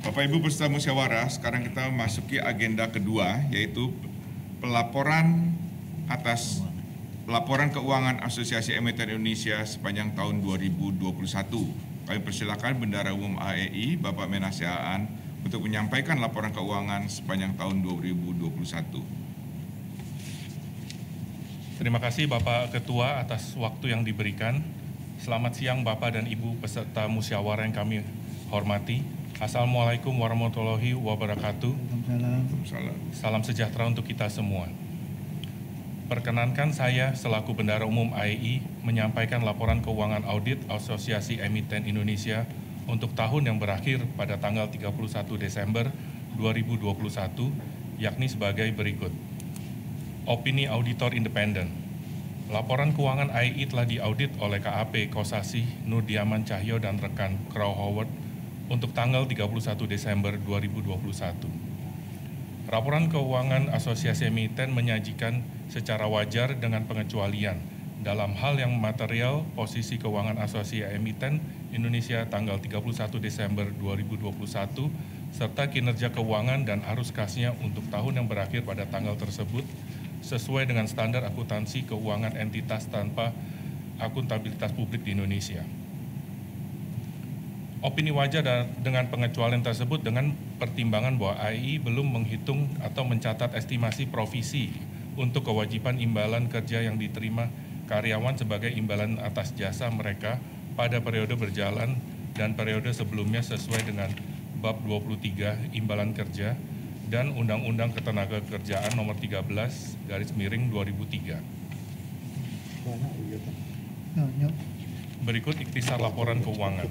Bapak Ibu peserta musyawarah, sekarang kita memasuki agenda kedua, yaitu Laporan Keuangan Asosiasi Emiten Indonesia sepanjang tahun 2021. Kami persilakan Bendahara Umum AEI, Bapak Menasiaan, untuk menyampaikan laporan keuangan sepanjang tahun 2021. Terima kasih Bapak Ketua atas waktu yang diberikan. Selamat siang Bapak dan Ibu peserta musyawarah yang kami hormati. Assalamualaikum warahmatullahi wabarakatuh. Salam sejahtera untuk kita semua. Perkenankan saya selaku Bendahara Umum AEI menyampaikan laporan keuangan audit Asosiasi Emiten Indonesia untuk tahun yang berakhir pada tanggal 31 Desember 2021, yakni sebagai berikut. Opini Auditor Independen. Laporan keuangan AEI telah diaudit oleh KAP Kosasih Nur Diaman Cahyo dan rekan Crowe Howard untuk tanggal 31 Desember 2021. Laporan keuangan Asosiasi Emiten menyajikan secara wajar dengan pengecualian dalam hal yang material posisi keuangan Asosiasi Emiten Indonesia tanggal 31 Desember 2021 serta kinerja keuangan dan arus kasnya untuk tahun yang berakhir pada tanggal tersebut sesuai dengan standar akuntansi keuangan entitas tanpa akuntabilitas publik di Indonesia. Opini wajar dengan pengecualian tersebut dengan pertimbangan bahwa AEI belum menghitung atau mencatat estimasi provisi untuk kewajiban imbalan kerja yang diterima karyawan sebagai imbalan atas jasa mereka pada periode berjalan dan periode sebelumnya sesuai dengan Bab 23 Imbalan Kerja dan Undang-Undang Ketenagakerjaan Nomor 13/2003. Berikut ikhtisar laporan keuangan.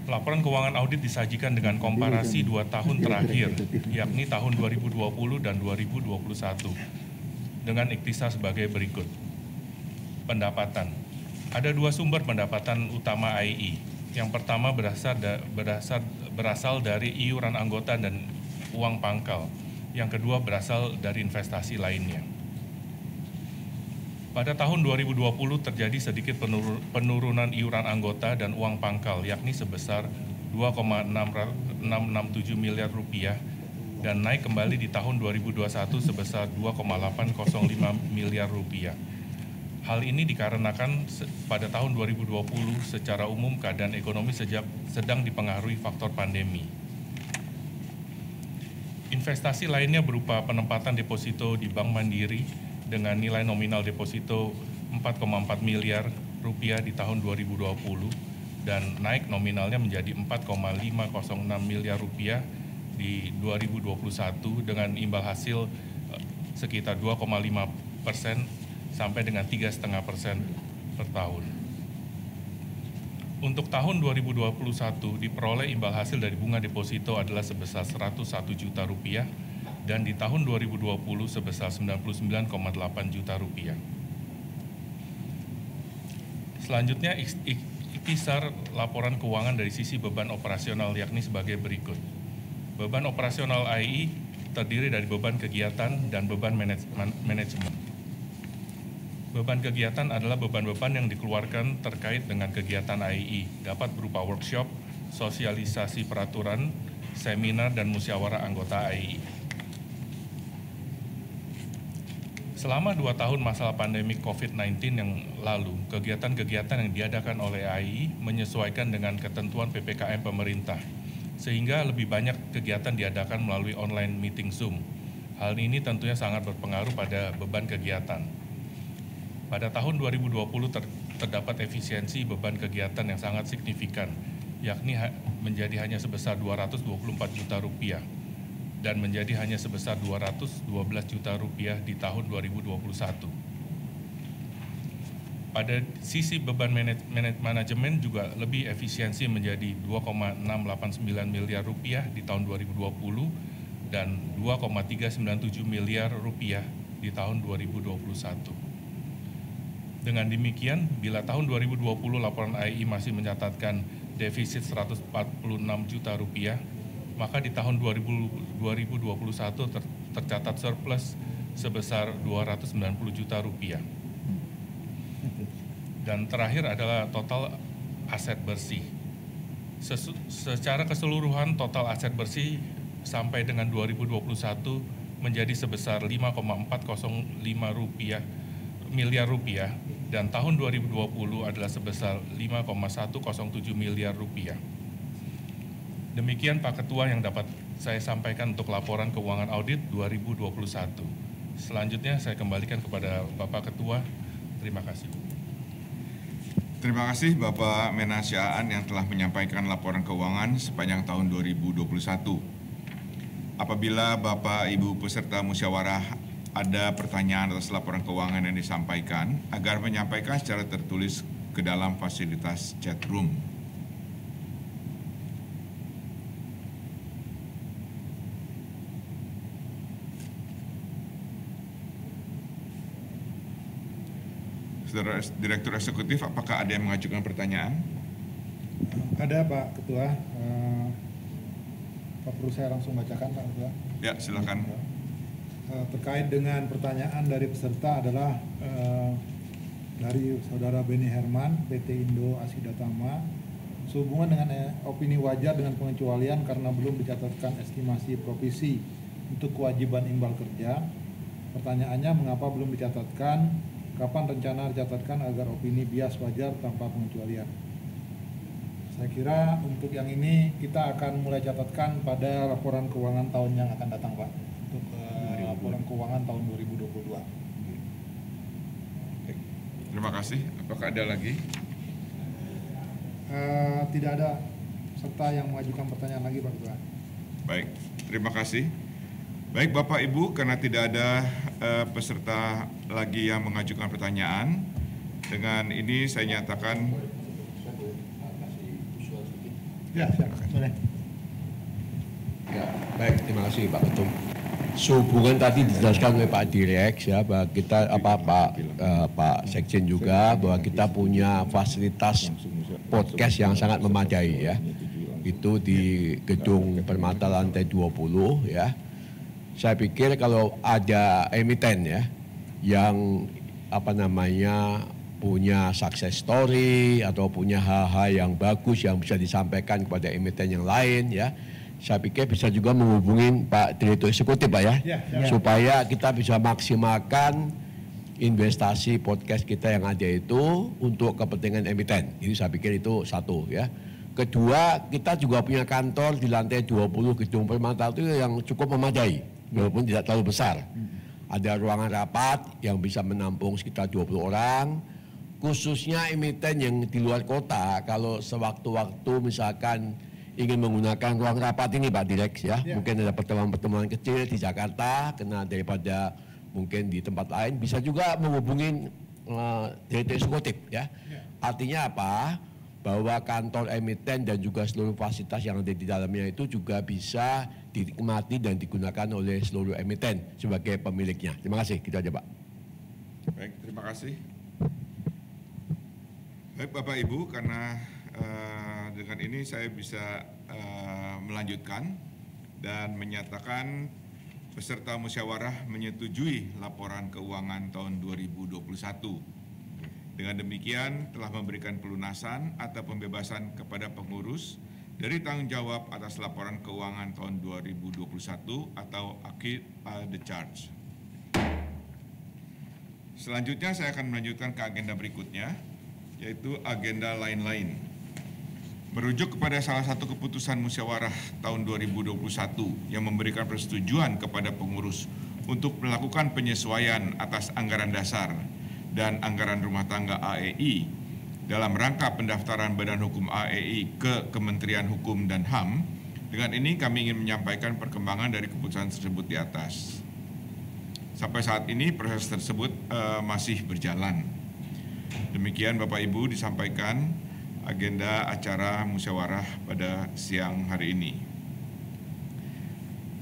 Laporan keuangan audit disajikan dengan komparasi 2 tahun terakhir, yakni tahun 2020 dan 2021, dengan ikhtisar sebagai berikut. Pendapatan. Ada 2 sumber pendapatan utama AEI. Yang pertama berasal dari iuran anggota dan uang pangkal. Yang kedua berasal dari investasi lainnya. Pada tahun 2020 terjadi sedikit penurunan iuran anggota dan uang pangkal, yakni sebesar 2,667 miliar rupiah dan naik kembali di tahun 2021 sebesar 2,805 miliar rupiah. Hal ini dikarenakan pada tahun 2020 secara umum keadaan ekonomi sedang dipengaruhi faktor pandemi. Investasi lainnya berupa penempatan deposito di Bank Mandiri dengan nilai nominal deposito 4,4 miliar rupiah di tahun 2020 dan naik nominalnya menjadi 4,506 miliar rupiah di 2021 dengan imbal hasil sekitar 2,5% sampai dengan 3,5% per tahun. Untuk tahun 2021 diperoleh imbal hasil dari bunga deposito adalah sebesar 101 juta rupiah dan di tahun 2020 sebesar 99,8 juta rupiah. Selanjutnya ikhtisar laporan keuangan dari sisi beban operasional yakni sebagai berikut. Beban operasional AEI terdiri dari beban kegiatan dan beban manajemen. Beban kegiatan adalah beban-beban yang dikeluarkan terkait dengan kegiatan AEI, dapat berupa workshop, sosialisasi peraturan, seminar, dan musyawarah anggota AEI. Selama 2 tahun masalah pandemi COVID-19 yang lalu, kegiatan-kegiatan yang diadakan oleh AEI menyesuaikan dengan ketentuan PPKM pemerintah, sehingga lebih banyak kegiatan diadakan melalui online meeting Zoom. Hal ini tentunya sangat berpengaruh pada beban kegiatan. Pada tahun 2020 terdapat efisiensi beban kegiatan yang sangat signifikan, yakni menjadi hanya sebesar 224 juta rupiah dan menjadi hanya sebesar 212 juta rupiah di tahun 2021. Pada sisi beban manajemen juga lebih efisiensi menjadi 2,689 miliar rupiah di tahun 2020 dan 2,397 miliar rupiah di tahun 2021. Dengan demikian, bila tahun 2020 laporan AEI masih mencatatkan defisit 146 juta rupiah, maka di tahun 2021 tercatat surplus sebesar 290 juta rupiah. Dan terakhir adalah total aset bersih. Secara keseluruhan total aset bersih sampai dengan 2021 menjadi sebesar 5,405 miliar rupiah dan tahun 2020 adalah sebesar 5,107 miliar rupiah. Demikian Pak Ketua yang dapat saya sampaikan untuk laporan keuangan audit 2021. Selanjutnya saya kembalikan kepada Bapak Ketua. Terima kasih. Terima kasih Bapak Menasyaan yang telah menyampaikan laporan keuangan sepanjang tahun 2021. Apabila Bapak Ibu peserta musyawarah ada pertanyaan atas laporan keuangan yang disampaikan, agar menyampaikan secara tertulis ke dalam fasilitas chat room. Saudara Direktur Eksekutif, apakah ada yang mengajukan pertanyaan? Ada Pak Ketua. Pak, perlu saya langsung bacakan Pak Ketua? Ya, silakan. Terkait dengan pertanyaan dari peserta adalah dari Saudara Beni Herman, PT Indo Asida Tama, sehubungan dengan opini wajar dengan pengecualian karena belum dicatatkan estimasi provisi untuk kewajiban imbal kerja. Pertanyaannya, mengapa belum dicatatkan? Kapan rencana dicatatkan agar opini bias wajar tanpa pengecualian? Saya kira untuk yang ini kita akan mulai catatkan pada laporan keuangan tahun yang akan datang, Pak. Untuk laporan keuangan tahun 2022. Terima kasih. Apakah ada lagi? Tidak ada serta yang mengajukan pertanyaan lagi, Pak Ketua. Baik, terima kasih. Baik Bapak Ibu, karena tidak ada peserta lagi yang mengajukan pertanyaan, dengan ini saya nyatakan. Ya, boleh. Ya, baik, terima kasih Pak Ketum. Sehubungan tadi dijelaskan oleh Pak Direk ya, bahwa kita Pak Sekjen juga bahwa kita punya fasilitas podcast yang sangat memadai ya. Itu di gedung Permata lantai 20 ya. Saya pikir kalau ada emiten ya yang punya success story atau punya hal-hal yang bagus yang bisa disampaikan kepada emiten yang lain ya, saya pikir bisa juga menghubungi Pak Direktur Eksekutif Pak ya, supaya kita bisa maksimalkan investasi podcast kita yang ada itu untuk kepentingan emiten. Ini saya pikir itu satu ya. Kedua, kita juga punya kantor di lantai 20 gedung Permata itu yang cukup memadai walaupun tidak terlalu besar. Ada ruangan rapat yang bisa menampung sekitar 20 orang. Khususnya emiten yang di luar kota, kalau sewaktu-waktu misalkan ingin menggunakan ruang rapat ini Pak Direk ya, mungkin ada pertemuan-pertemuan kecil di Jakarta, kena daripada mungkin di tempat lain, bisa juga menghubungi Direktur Eksekutif ya. Artinya apa? Bahwa kantor emiten dan juga seluruh fasilitas yang ada di dalamnya itu juga bisa dinikmati dan digunakan oleh seluruh emiten sebagai pemiliknya. Terima kasih, gitu aja Pak. Baik, terima kasih. Baik Bapak Ibu, karena dengan ini saya bisa melanjutkan dan menyatakan peserta musyawarah menyetujui laporan keuangan tahun 2021. Dengan demikian telah memberikan pelunasan atau pembebasan kepada pengurus dari tanggung jawab atas laporan keuangan tahun 2021 atau Akhir the Charge. Selanjutnya saya akan melanjutkan ke agenda berikutnya, yaitu agenda lain-lain. Merujuk kepada salah satu keputusan musyawarah tahun 2021 yang memberikan persetujuan kepada pengurus untuk melakukan penyesuaian atas anggaran dasar dan anggaran rumah tangga AEI dalam rangka pendaftaran Badan Hukum AEI ke Kementerian Hukum dan HAM. Dengan ini kami ingin menyampaikan perkembangan dari keputusan tersebut di atas. Sampai saat ini proses tersebut masih berjalan. Demikian Bapak Ibu disampaikan agenda acara musyawarah pada siang hari ini.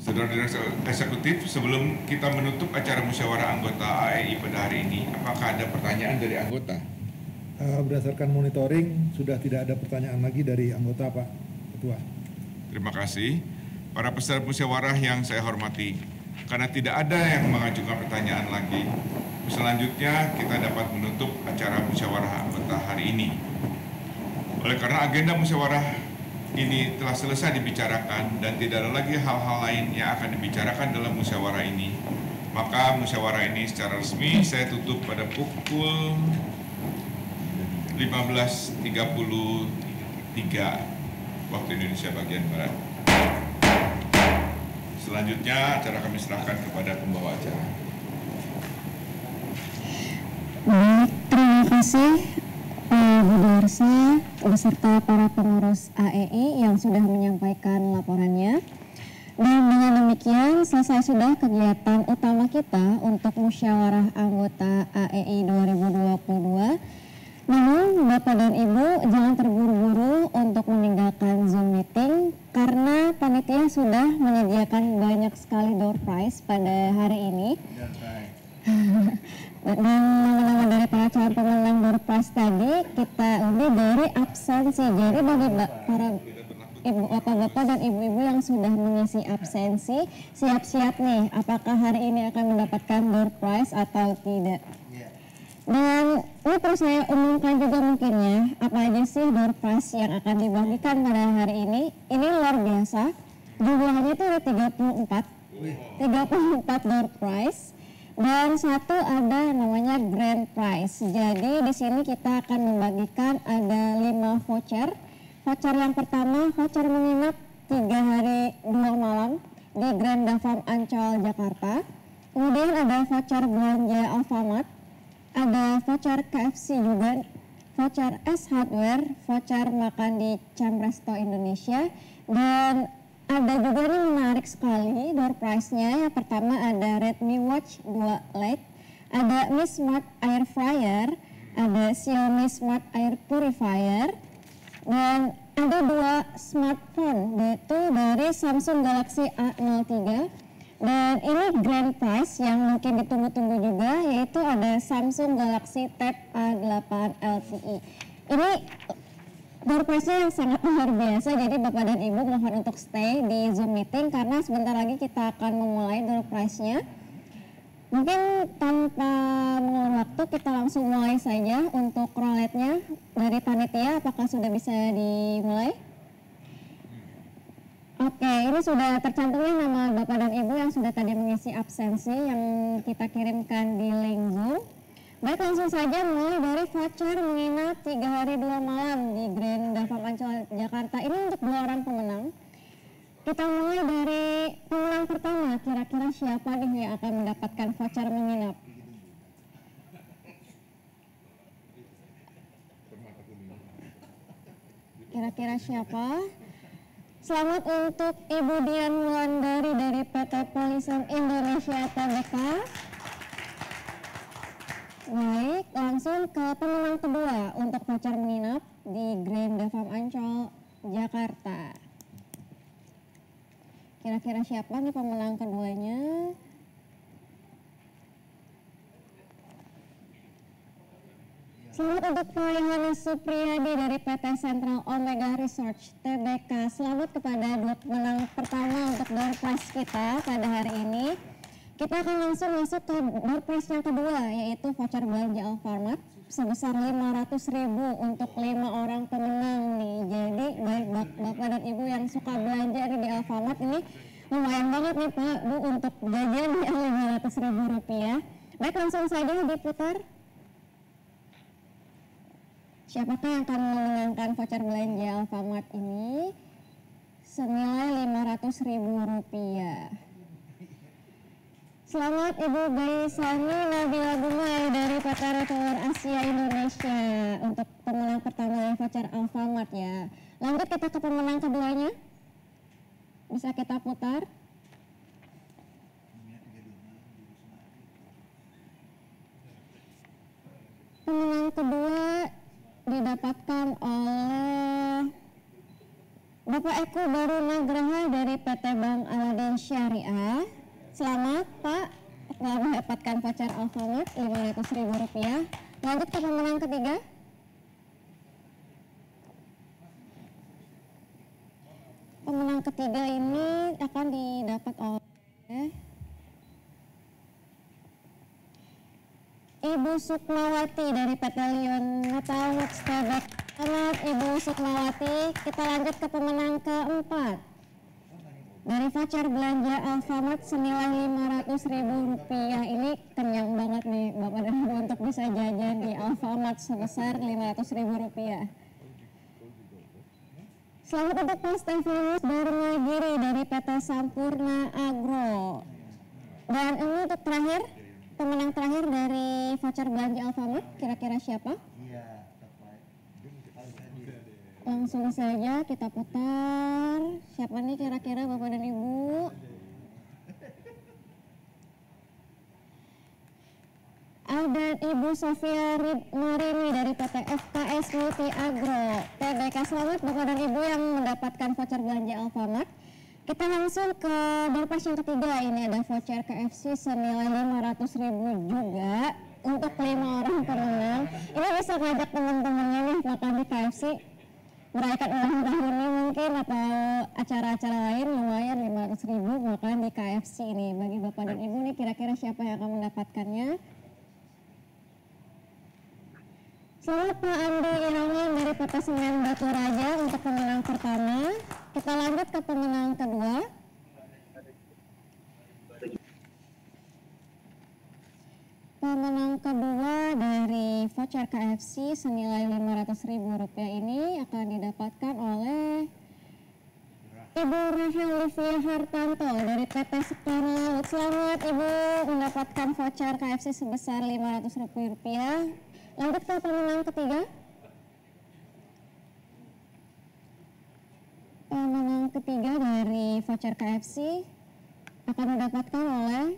Saudara Direktur Eksekutif, sebelum kita menutup acara musyawarah anggota AEI pada hari ini, apakah ada pertanyaan dari anggota? Berdasarkan monitoring, sudah tidak ada pertanyaan lagi dari anggota, Pak Ketua. Terima kasih. Para peserta musyawarah yang saya hormati, karena tidak ada yang mengajukan pertanyaan lagi, selanjutnya kita dapat menutup acara musyawarah anggota hari ini. Oleh karena agenda musyawarah ini telah selesai dibicarakan dan tidak ada lagi hal-hal lain yang akan dibicarakan dalam musyawarah ini, maka musyawarah ini secara resmi saya tutup pada pukul 15.33 waktu Indonesia bagian Barat. Selanjutnya acara kami serahkan kepada pembawa acara. Baik, terima kasih Bu Darsa beserta para pengurus AEI yang sudah menyampaikan laporannya. Dan dengan demikian selesai sudah kegiatan utama kita untuk musyawarah anggota AEI 2022. Namun Bapak dan Ibu jangan terburu-buru untuk meninggalkan Zoom meeting karena panitia sudah menyediakan banyak sekali door prize pada hari ini. Dan nama-nama dari para calon pemenang door prize tadi kita undi dari absensi. Jadi bagi para bapak-bapak dan ibu-ibu yang sudah mengisi absensi, siap-siap nih apakah hari ini akan mendapatkan door prize atau tidak. Dan ini perlu saya umumkan juga mungkin ya, apa aja sih door prize yang akan dibagikan pada hari ini. Ini luar biasa, jumlahnya itu ada 34 door prize. Dan satu ada namanya grand prize. Jadi di sini kita akan membagikan ada 5 voucher. Voucher yang pertama, voucher menginap 3 hari 2 malam di Grand Davam Ancol, Jakarta. Kemudian ada voucher belanja Alfamart. Ada voucher KFC juga, voucher S Hardware, voucher makan di Camresto Indonesia, dan ada juga ini menarik sekali door prize-nya. Yang pertama ada Redmi Watch 2 Lite, ada Mi Smart Air Fryer, ada Xiaomi Smart Air Purifier, dan ada 2 smartphone yaitu dari Samsung Galaxy A03. Dan ini grand prize yang mungkin ditunggu-tunggu juga, yaitu ada Samsung Galaxy Tab A8 LTE. Ini door prize-nya yang sangat luar biasa, jadi Bapak dan Ibu mohon untuk stay di Zoom meeting karena sebentar lagi kita akan memulai door prize-nya. Mungkin tanpa mengulur waktu kita langsung mulai saja untuk roletnya dari panitia, apakah sudah bisa dimulai? Oke, ini sudah tercantumnya nama Bapak dan Ibu yang sudah tadi mengisi absensi yang kita kirimkan di link Zoom. Baik, langsung saja mulai dari voucher menginap 3 hari 2 malam di Grand Davam Ancol, Jakarta. Ini untuk 2 orang pemenang. Kita mulai dari pemenang pertama, kira-kira siapa nih yang akan mendapatkan voucher menginap? Kira-kira siapa? Selamat untuk Ibu Dian Wulandari dari PT Polisen Indonesia Tbk. Baik, langsung ke pemenang kedua untuk voucher menginap di Grand Davam Ancol, Jakarta. Kira-kira siapa nih pemenang keduanya? Selamat untuk Pak Yohanes Supriyadi dari PT Central Omega Research Tbk. Selamat kepada 2 pemenang pertama untuk door prize kita pada hari ini. Kita akan langsung masuk ke door prize yang kedua, yaitu voucher belanja Alfamart. sebesar 500.000 untuk 5 orang pemenang nih. Jadi baik Bapak dan Ibu yang suka belanja di Alfamart ini lumayan banget nih Pak Bu untuk jajan di 500.000 rupiah. Baik, langsung saja diputar. Siapakah yang akan memenangkan voucher belanja Alfamart ini senilai 500.000 rupiah? Selamat Ibu Gaisani Nabila Gumai dari PT Retailer Asia Indonesia untuk pemenang pertama voucher Alfamart ya. Lanjut kita ke pemenang keduanya. Bisa kita putar. Pemenang kedua didapatkan oleh Bapak Eko Barunagraha dari PT Bank Aladin Syariah. Selamat Pak, telah mendapatkan voucher Alfamart 500.000 rupiah. Lanjut ke pemenang ketiga. Pemenang ketiga ini akan didapat oleh Ibu Sukmawati dari PT Lion Metalworks Tebek. Selamat Ibu Sukmawati. Kita lanjut ke pemenang keempat. Dari voucher belanja Alfamart senilai 500.000 rupiah. Ini kenyang banget nih Bapak dan Ibu untuk bisa jajan di Alfamart sebesar 500.000 rupiah. Selamat untuk Pak Stefanus Darmagiri dari PT Sampurna Agro. Dan ini untuk terakhir, pemenang terakhir dari voucher belanja Alfamart, kira-kira siapa? Langsung saja kita putar. Siapa nih kira-kira Bapak dan Ibu? Ada Ibu Sofia Marini dari PT FKS Multi Agro TBK. Selamat Bapak dan Ibu yang mendapatkan voucher belanja Alfamart. Kita langsung ke berpas yang ketiga. Ini ada voucher KFC senilai 500.000 juga untuk 5 orang pemenang. Ini bisa ngajak teman-temannya nih makan di KFC, merayakan ulang tahunnya mungkin atau acara-acara lain. Lumayan 500.000 makan di KFC ini. Bagi Bapak dan Ibu nih kira-kira siapa yang akan mendapatkannya? Selamat Pak Andi Irawan dari PT Semen Batu Raja untuk pemenang pertama. Kita lanjut ke pemenang kedua. Pemenang kedua dari voucher KFC senilai 500.000 rupiah ini akan didapatkan oleh Ibu Rahel Livia Hartanto dari PT Sekian Laut. Selamat Ibu mendapatkan voucher KFC sebesar 500.000 rupiah. Lanjut ke pemenang ketiga. Pemenang ketiga dari voucher KFC akan didapatkan oleh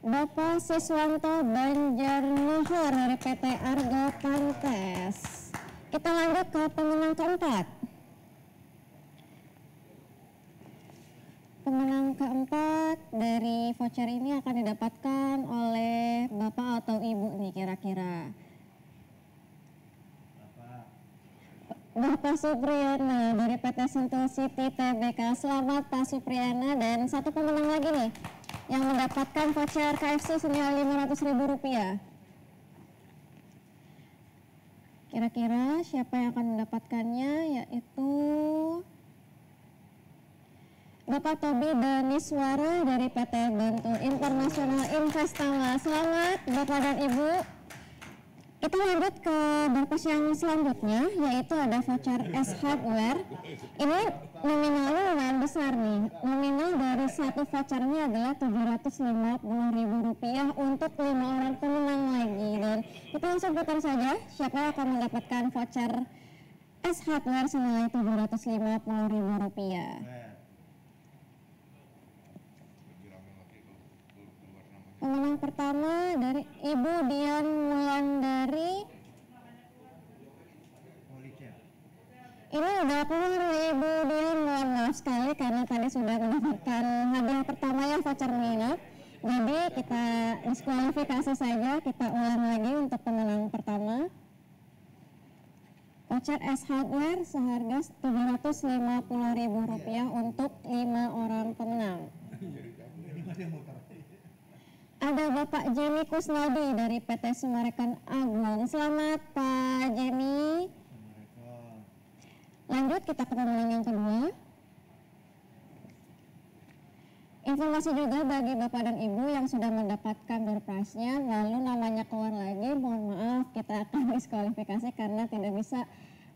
Bapak Siswanto Banjarnahar dari PT Argo Pantes. Kita lanjut ke pemenang keempat. Pemenang keempat dari voucher ini akan didapatkan oleh Bapak atau Ibu nih kira-kira. Bapak Supriyana dari PT Sentul City TBK. Selamat Pak Supriyana. Dan satu pemenang lagi nih yang mendapatkan voucher KFC senilai 500.000 rupiah. Kira-kira siapa yang akan mendapatkannya, yaitu Bapak Tobi Daniswara dari PT Bantul Internasional Investama. Selamat Bapak dan Ibu. Kita lanjut ke berpas yang selanjutnya, yaitu ada voucher S Hardware. Ini nominalnya lumayan besar nih. Nominal dari satu vouchernya adalah 750.000 rupiah untuk 5 orang pemenang lagi. Dan kita langsung putar saja siapa yang akan mendapatkan voucher S Hardware senilai 750.000 rupiah. Pemenang pertama dari Ibu Dian Wulandari. Ini udah keluar Ibu Dian, mohon maaf sekali karena tadi sudah mendapatkan hadiah pertama yang voucher minat. Jadi kita diskualifikasi saja, kita ulang lagi untuk pemenang pertama. Voucher S Hardware seharga 750.000 rupiah untuk 5 orang pemenang. Ada Bapak Jemi Kusnadi dari PT Summarecon Agung. Selamat Pak Jemi. Lanjut kita ke pemenang yang kedua. Informasi juga bagi Bapak dan Ibu yang sudah mendapatkan door prize-nya, lalu namanya keluar lagi, mohon maaf kita akan diskualifikasi karena tidak bisa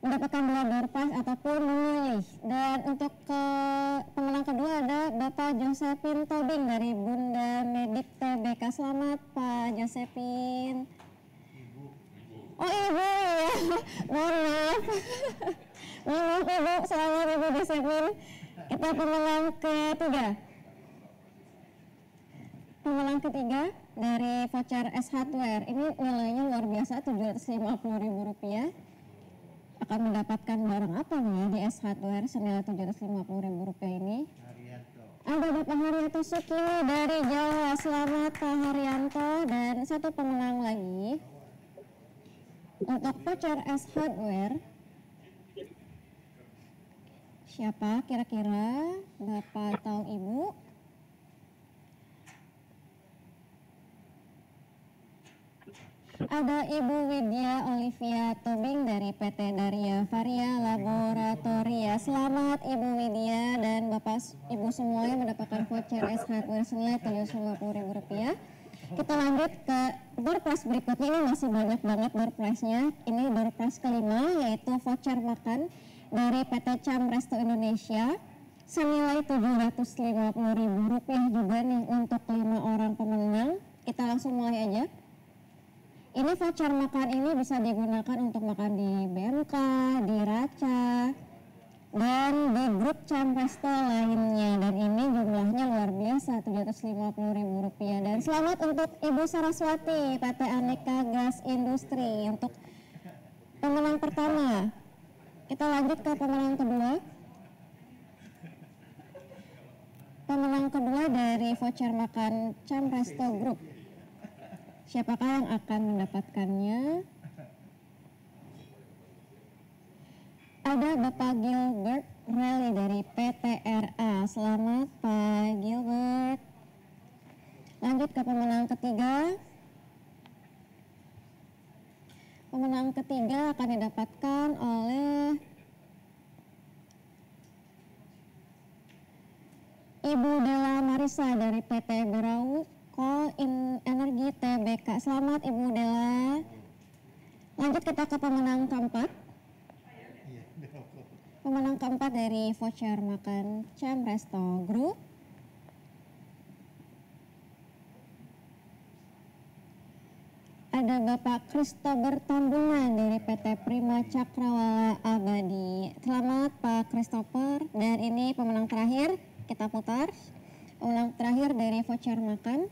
mendapatkan door prize ataupun memilih. Dan untuk pemenang kedua ada Bapak Josephine Tobing dari Bunda Medik TBK. Selamat Pak Josephine. Oh Ibu ya, mohon maaf. Mohon maaf Ibu, selamat Ibu Josephine. Kita pemenang ketiga. Pemenang ketiga dari voucher S Hardware, ini nilainya luar biasa, Rp750.000. Akan mendapatkan barang apa nih di S Hardware senilai Rp750.000 ini? Ada Bapak Haryanto Sukini dari Jawa. Selamat Pak Haryanto. Dan satu pemenang lagi untuk voucher S Hardware. Siapa kira-kira, Bapak atau Ibu? Ada Ibu Widya Olivia Tobing dari PT Daria Varia Laboratoria. Selamat Ibu Widya dan Bapak Ibu semuanya mendapatkan voucher S Hardware senilai Rp750.000. Kita lanjut ke door prize berikutnya, ini masih banyak banget door prize-nya. Ini door prize kelima yaitu voucher makan dari PT Cam Resto Indonesia senilai Rp750.000 juga nih untuk 5 orang pemenang. Kita langsung mulai aja. Ini voucher makan ini bisa digunakan untuk makan di BMK, di Raca, dan di grup Cam Resto lainnya. Dan ini jumlahnya luar biasa, Rp750.000. Dan selamat untuk Ibu Saraswati, PT Aneka Gas Industri untuk pemenang pertama. Kita lanjut ke pemenang kedua. Pemenang kedua dari voucher makan Cam Resto Group. Siapakah yang akan mendapatkannya? Ada Bapak Gilbert Rally dari PTRA. Selamat Pak Gilbert. Lanjut ke pemenang ketiga. Pemenang ketiga akan didapatkan oleh Ibu Della Marisa dari PT Berau Energi TBK. Selamat Ibu Della. Lanjut kita ke pemenang keempat. Pemenang keempat dari voucher makan Cam Resto Group. Ada Bapak Christopher Tambunan dari PT Prima Cakrawala Abadi. Selamat Pak Christopher. Dan ini pemenang terakhir, kita putar. Pemenang terakhir dari voucher makan.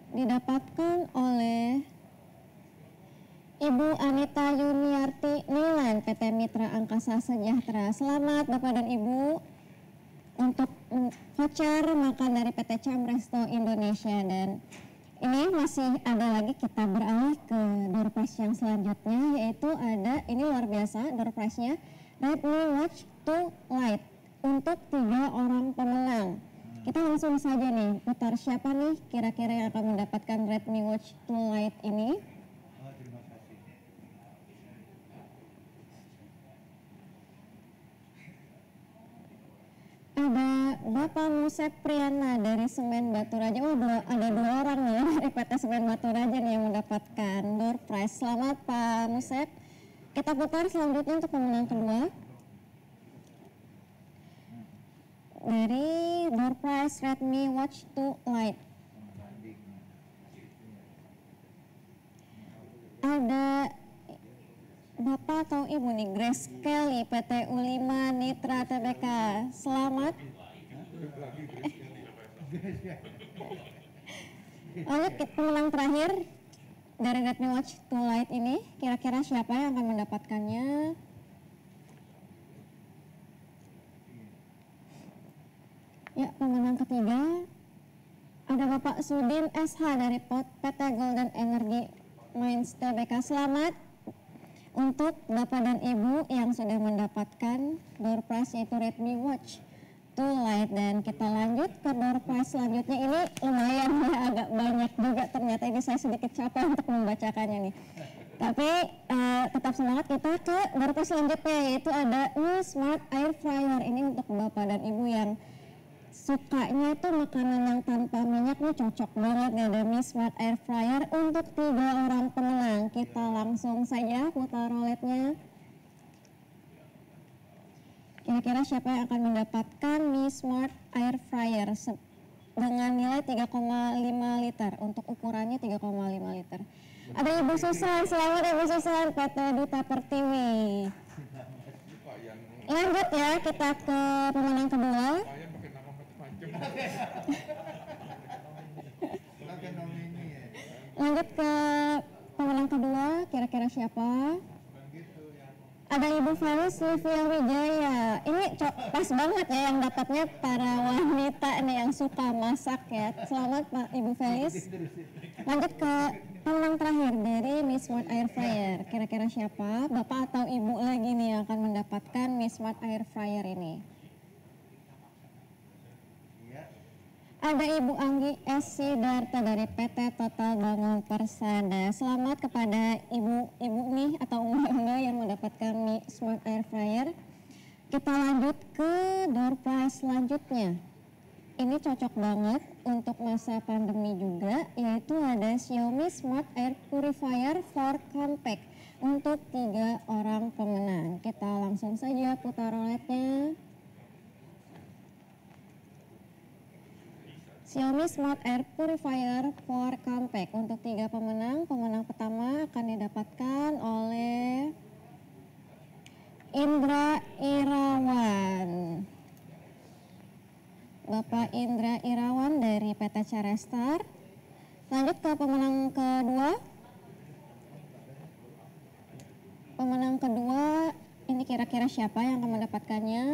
Didapatkan oleh Ibu Anita Yuniarti Nilan, PT Mitra Angkasa Sejahtera. Selamat Bapak dan Ibu untuk voucher makan dari PT Cam Resto Indonesia. Dan ini masih ada lagi, kita beralih ke door prize yang selanjutnya, yaitu ada, ini luar biasa door prize-nya, Redmi Watch 2 Lite untuk 3 orang pemenang. Kita langsung saja nih putar, siapa nih kira-kira yang akan mendapatkan Redmi Watch 2 Lite ini. Terima kasih. Ada Bapak Musep Priyana dari Semen Batu Raja. Oh, ada 2 orang ya dari PT Semen Batu Raja nih yang mendapatkan door prize. Selamat Pak Musep. Kita putar selanjutnya untuk pemenang kedua. Dari door prize Redmi Watch 2 Lite. Ada Bapak atau Ibu nih, Grace Kelly, PT U5 Nitra TBK. Selamat. Lalu pemenang terakhir dari Redmi Watch 2 Lite ini, kira-kira siapa yang akan mendapatkannya? Ya, pemenang ketiga ada Bapak Sudin SH dari PT Golden Energy Mines TBK. Selamat untuk Bapak dan Ibu yang sudah mendapatkan door prize yaitu Redmi Watch yaitu light. Dan kita lanjut ke door prize selanjutnya. Ini lumayan ya, agak banyak juga ternyata, ini saya sedikit capek untuk membacakannya nih. Tapi tetap semangat, kita ke door prize selanjutnya, yaitu ada Mi Smart Air Fryer. Ini untuk Bapak dan Ibu yang sukanya itu makanan yang tanpa minyak, nih cocok banget nih, ada Mi Smart Air Fryer untuk 3 orang pemenang. Kita langsung saja putar roletnya. Kira-kira siapa yang akan mendapatkan Mi Smart Air Fryer dengan nilai 3,5 liter, untuk ukurannya 3,5 liter. Ada Ibu Susan, selamat Ibu Susan, PT Duta Pertiwi. Lanjut ya, kita ke pemenang kedua. Lanjut ke pemenang kedua, kira-kira siapa? Ada Ibu Felis Livia Wijaya. Ini pas banget ya yang dapatnya para wanita nih yang suka masak ya. Selamat Pak Ibu Felis. Lanjut ke pemenang terakhir dari Mi Smart Air Fryer. Kira-kira siapa? Bapak atau Ibu lagi nih yang akan mendapatkan Mi Smart Air Fryer ini? Ada Ibu Anggi S. Sidarta dari PT Total Bangun Persada. Selamat kepada ibu nih atau mbak yang mendapatkan Mi Smart Air Fryer. Kita lanjut ke door prize selanjutnya. Ini cocok banget untuk masa pandemi juga, yaitu ada Xiaomi Smart Air Purifier 4 Compact untuk 3 orang pemenang. Kita langsung saja putar roletnya. Xiaomi Smart Air Purifier 4 Compact untuk 3 pemenang. Pemenang pertama akan didapatkan oleh Indra Irawan. Bapak Indra Irawan dari PT Carestar. Lanjut ke pemenang kedua. Pemenang kedua, ini kira-kira siapa yang akan mendapatkannya?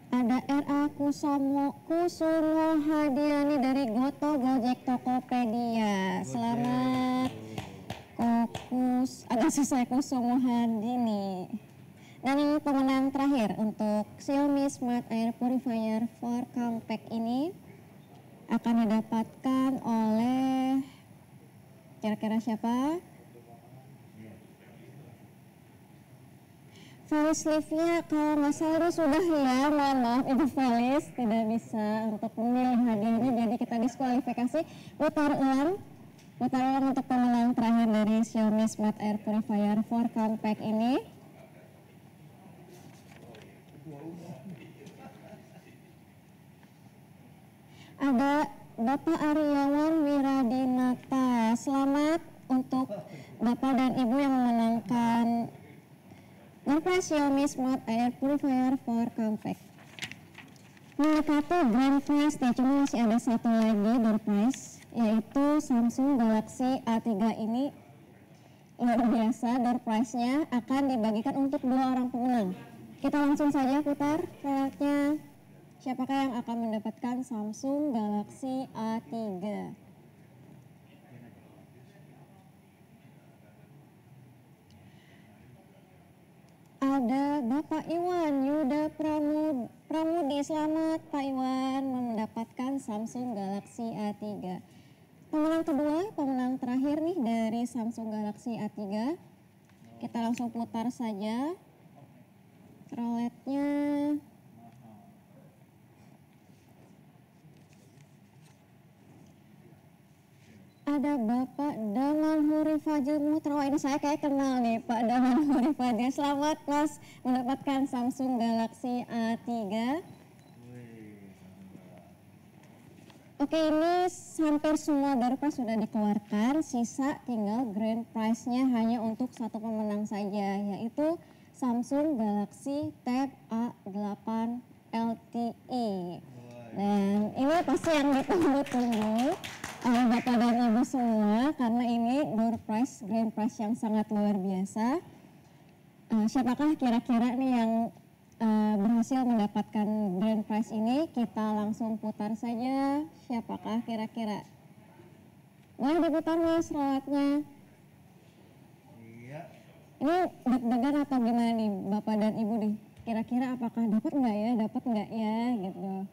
Ada RA Kusumo Hadiani dari Goto Gojek Tokopedia. Selamat agak susah Kusumo Hadiani. Dan yang pemenang terakhir untuk Xiaomi Smart Air Purifier 4 Compact ini akan didapatkan oleh kira-kira siapa? Felis Livia, kalau nggak salah ini sudah ya, mohon maaf Ibu Felis tidak bisa untuk memilih hadiahnya, jadi kita diskualifikasi. Putar ulang untuk pemenang terakhir dari Xiaomi Smart Air Purifier 4 Compact ini. Ada Bapak Aryawan Wiradinata. Selamat untuk Bapak dan Ibu yang memenangkan door prize Xiaomi Smart Air Purifier 4 Compact. Mendekati grand prize nih, cuma masih ada satu lagi door prize, yaitu Samsung Galaxy A3 ini. Luar biasa, door prize-nya akan dibagikan untuk 2 orang pemenang. Kita langsung saja putar roletnya. Siapakah yang akan mendapatkan Samsung Galaxy A3? Ada Bapak Iwan Yuda Pramudi. Selamat Pak Iwan mendapatkan Samsung Galaxy A3. Pemenang kedua, pemenang terakhir nih dari Samsung Galaxy A3. Kita langsung putar saja roletnya. Ada Bapak Daman Huri Fajil Mutra. Ini saya kayak kenal nih Pak Daman Huri Fajil. Selamat Mas mendapatkan Samsung Galaxy A3. Oke, ini hampir semua door prize sudah dikeluarkan. Sisa tinggal grand prize-nya hanya untuk satu pemenang saja, yaitu Samsung Galaxy Tab A8 LTE. Dan ini pasti yang ditunggu-tunggu oleh Bapak dan Ibu semua, karena ini door prize, grand prize yang sangat luar biasa. Siapakah kira-kira nih yang berhasil mendapatkan grand prize ini? Kita langsung putar saja. Siapakah kira-kira? Boleh diputar Mas roletnya. Iya. Ini deg-degan atau gimana nih Bapak dan Ibu nih? Kira-kira apakah dapat nggak ya gitu.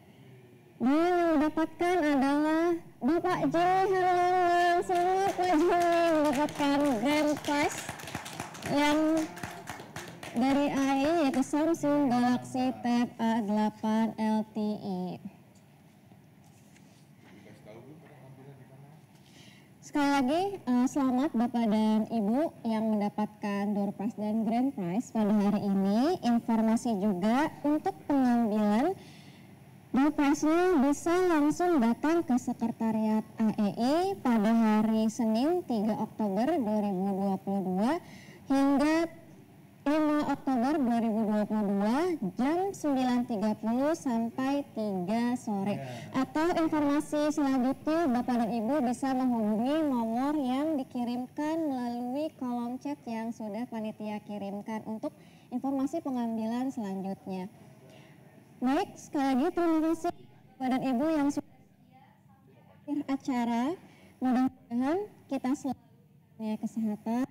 Dan yang mendapatkan adalah Bapak Jimmy Herlambang. Selamat Pak Jimmy mendapatkan grand prize yang dari AEI yaitu Samsung Galaxy Tab A8 LTE. Sekali lagi selamat Bapak dan Ibu yang mendapatkan door prize dan grand prize pada hari ini. Informasi juga untuk pengambilan door prize-nya bisa langsung datang ke Sekretariat AEI pada hari Senin 3 Oktober 2022 hingga 5 Oktober 2022 jam 9.30 sampai 3 sore. Atau informasi selanjutnya Bapak dan Ibu bisa menghubungi nomor yang dikirimkan melalui kolom chat yang sudah panitia kirimkan untuk informasi pengambilan selanjutnya. Baik, sekali lagi terima kasih Bapak dan Ibu yang sudah akhir acara. Mudah-mudahan kita selalu punya kesehatan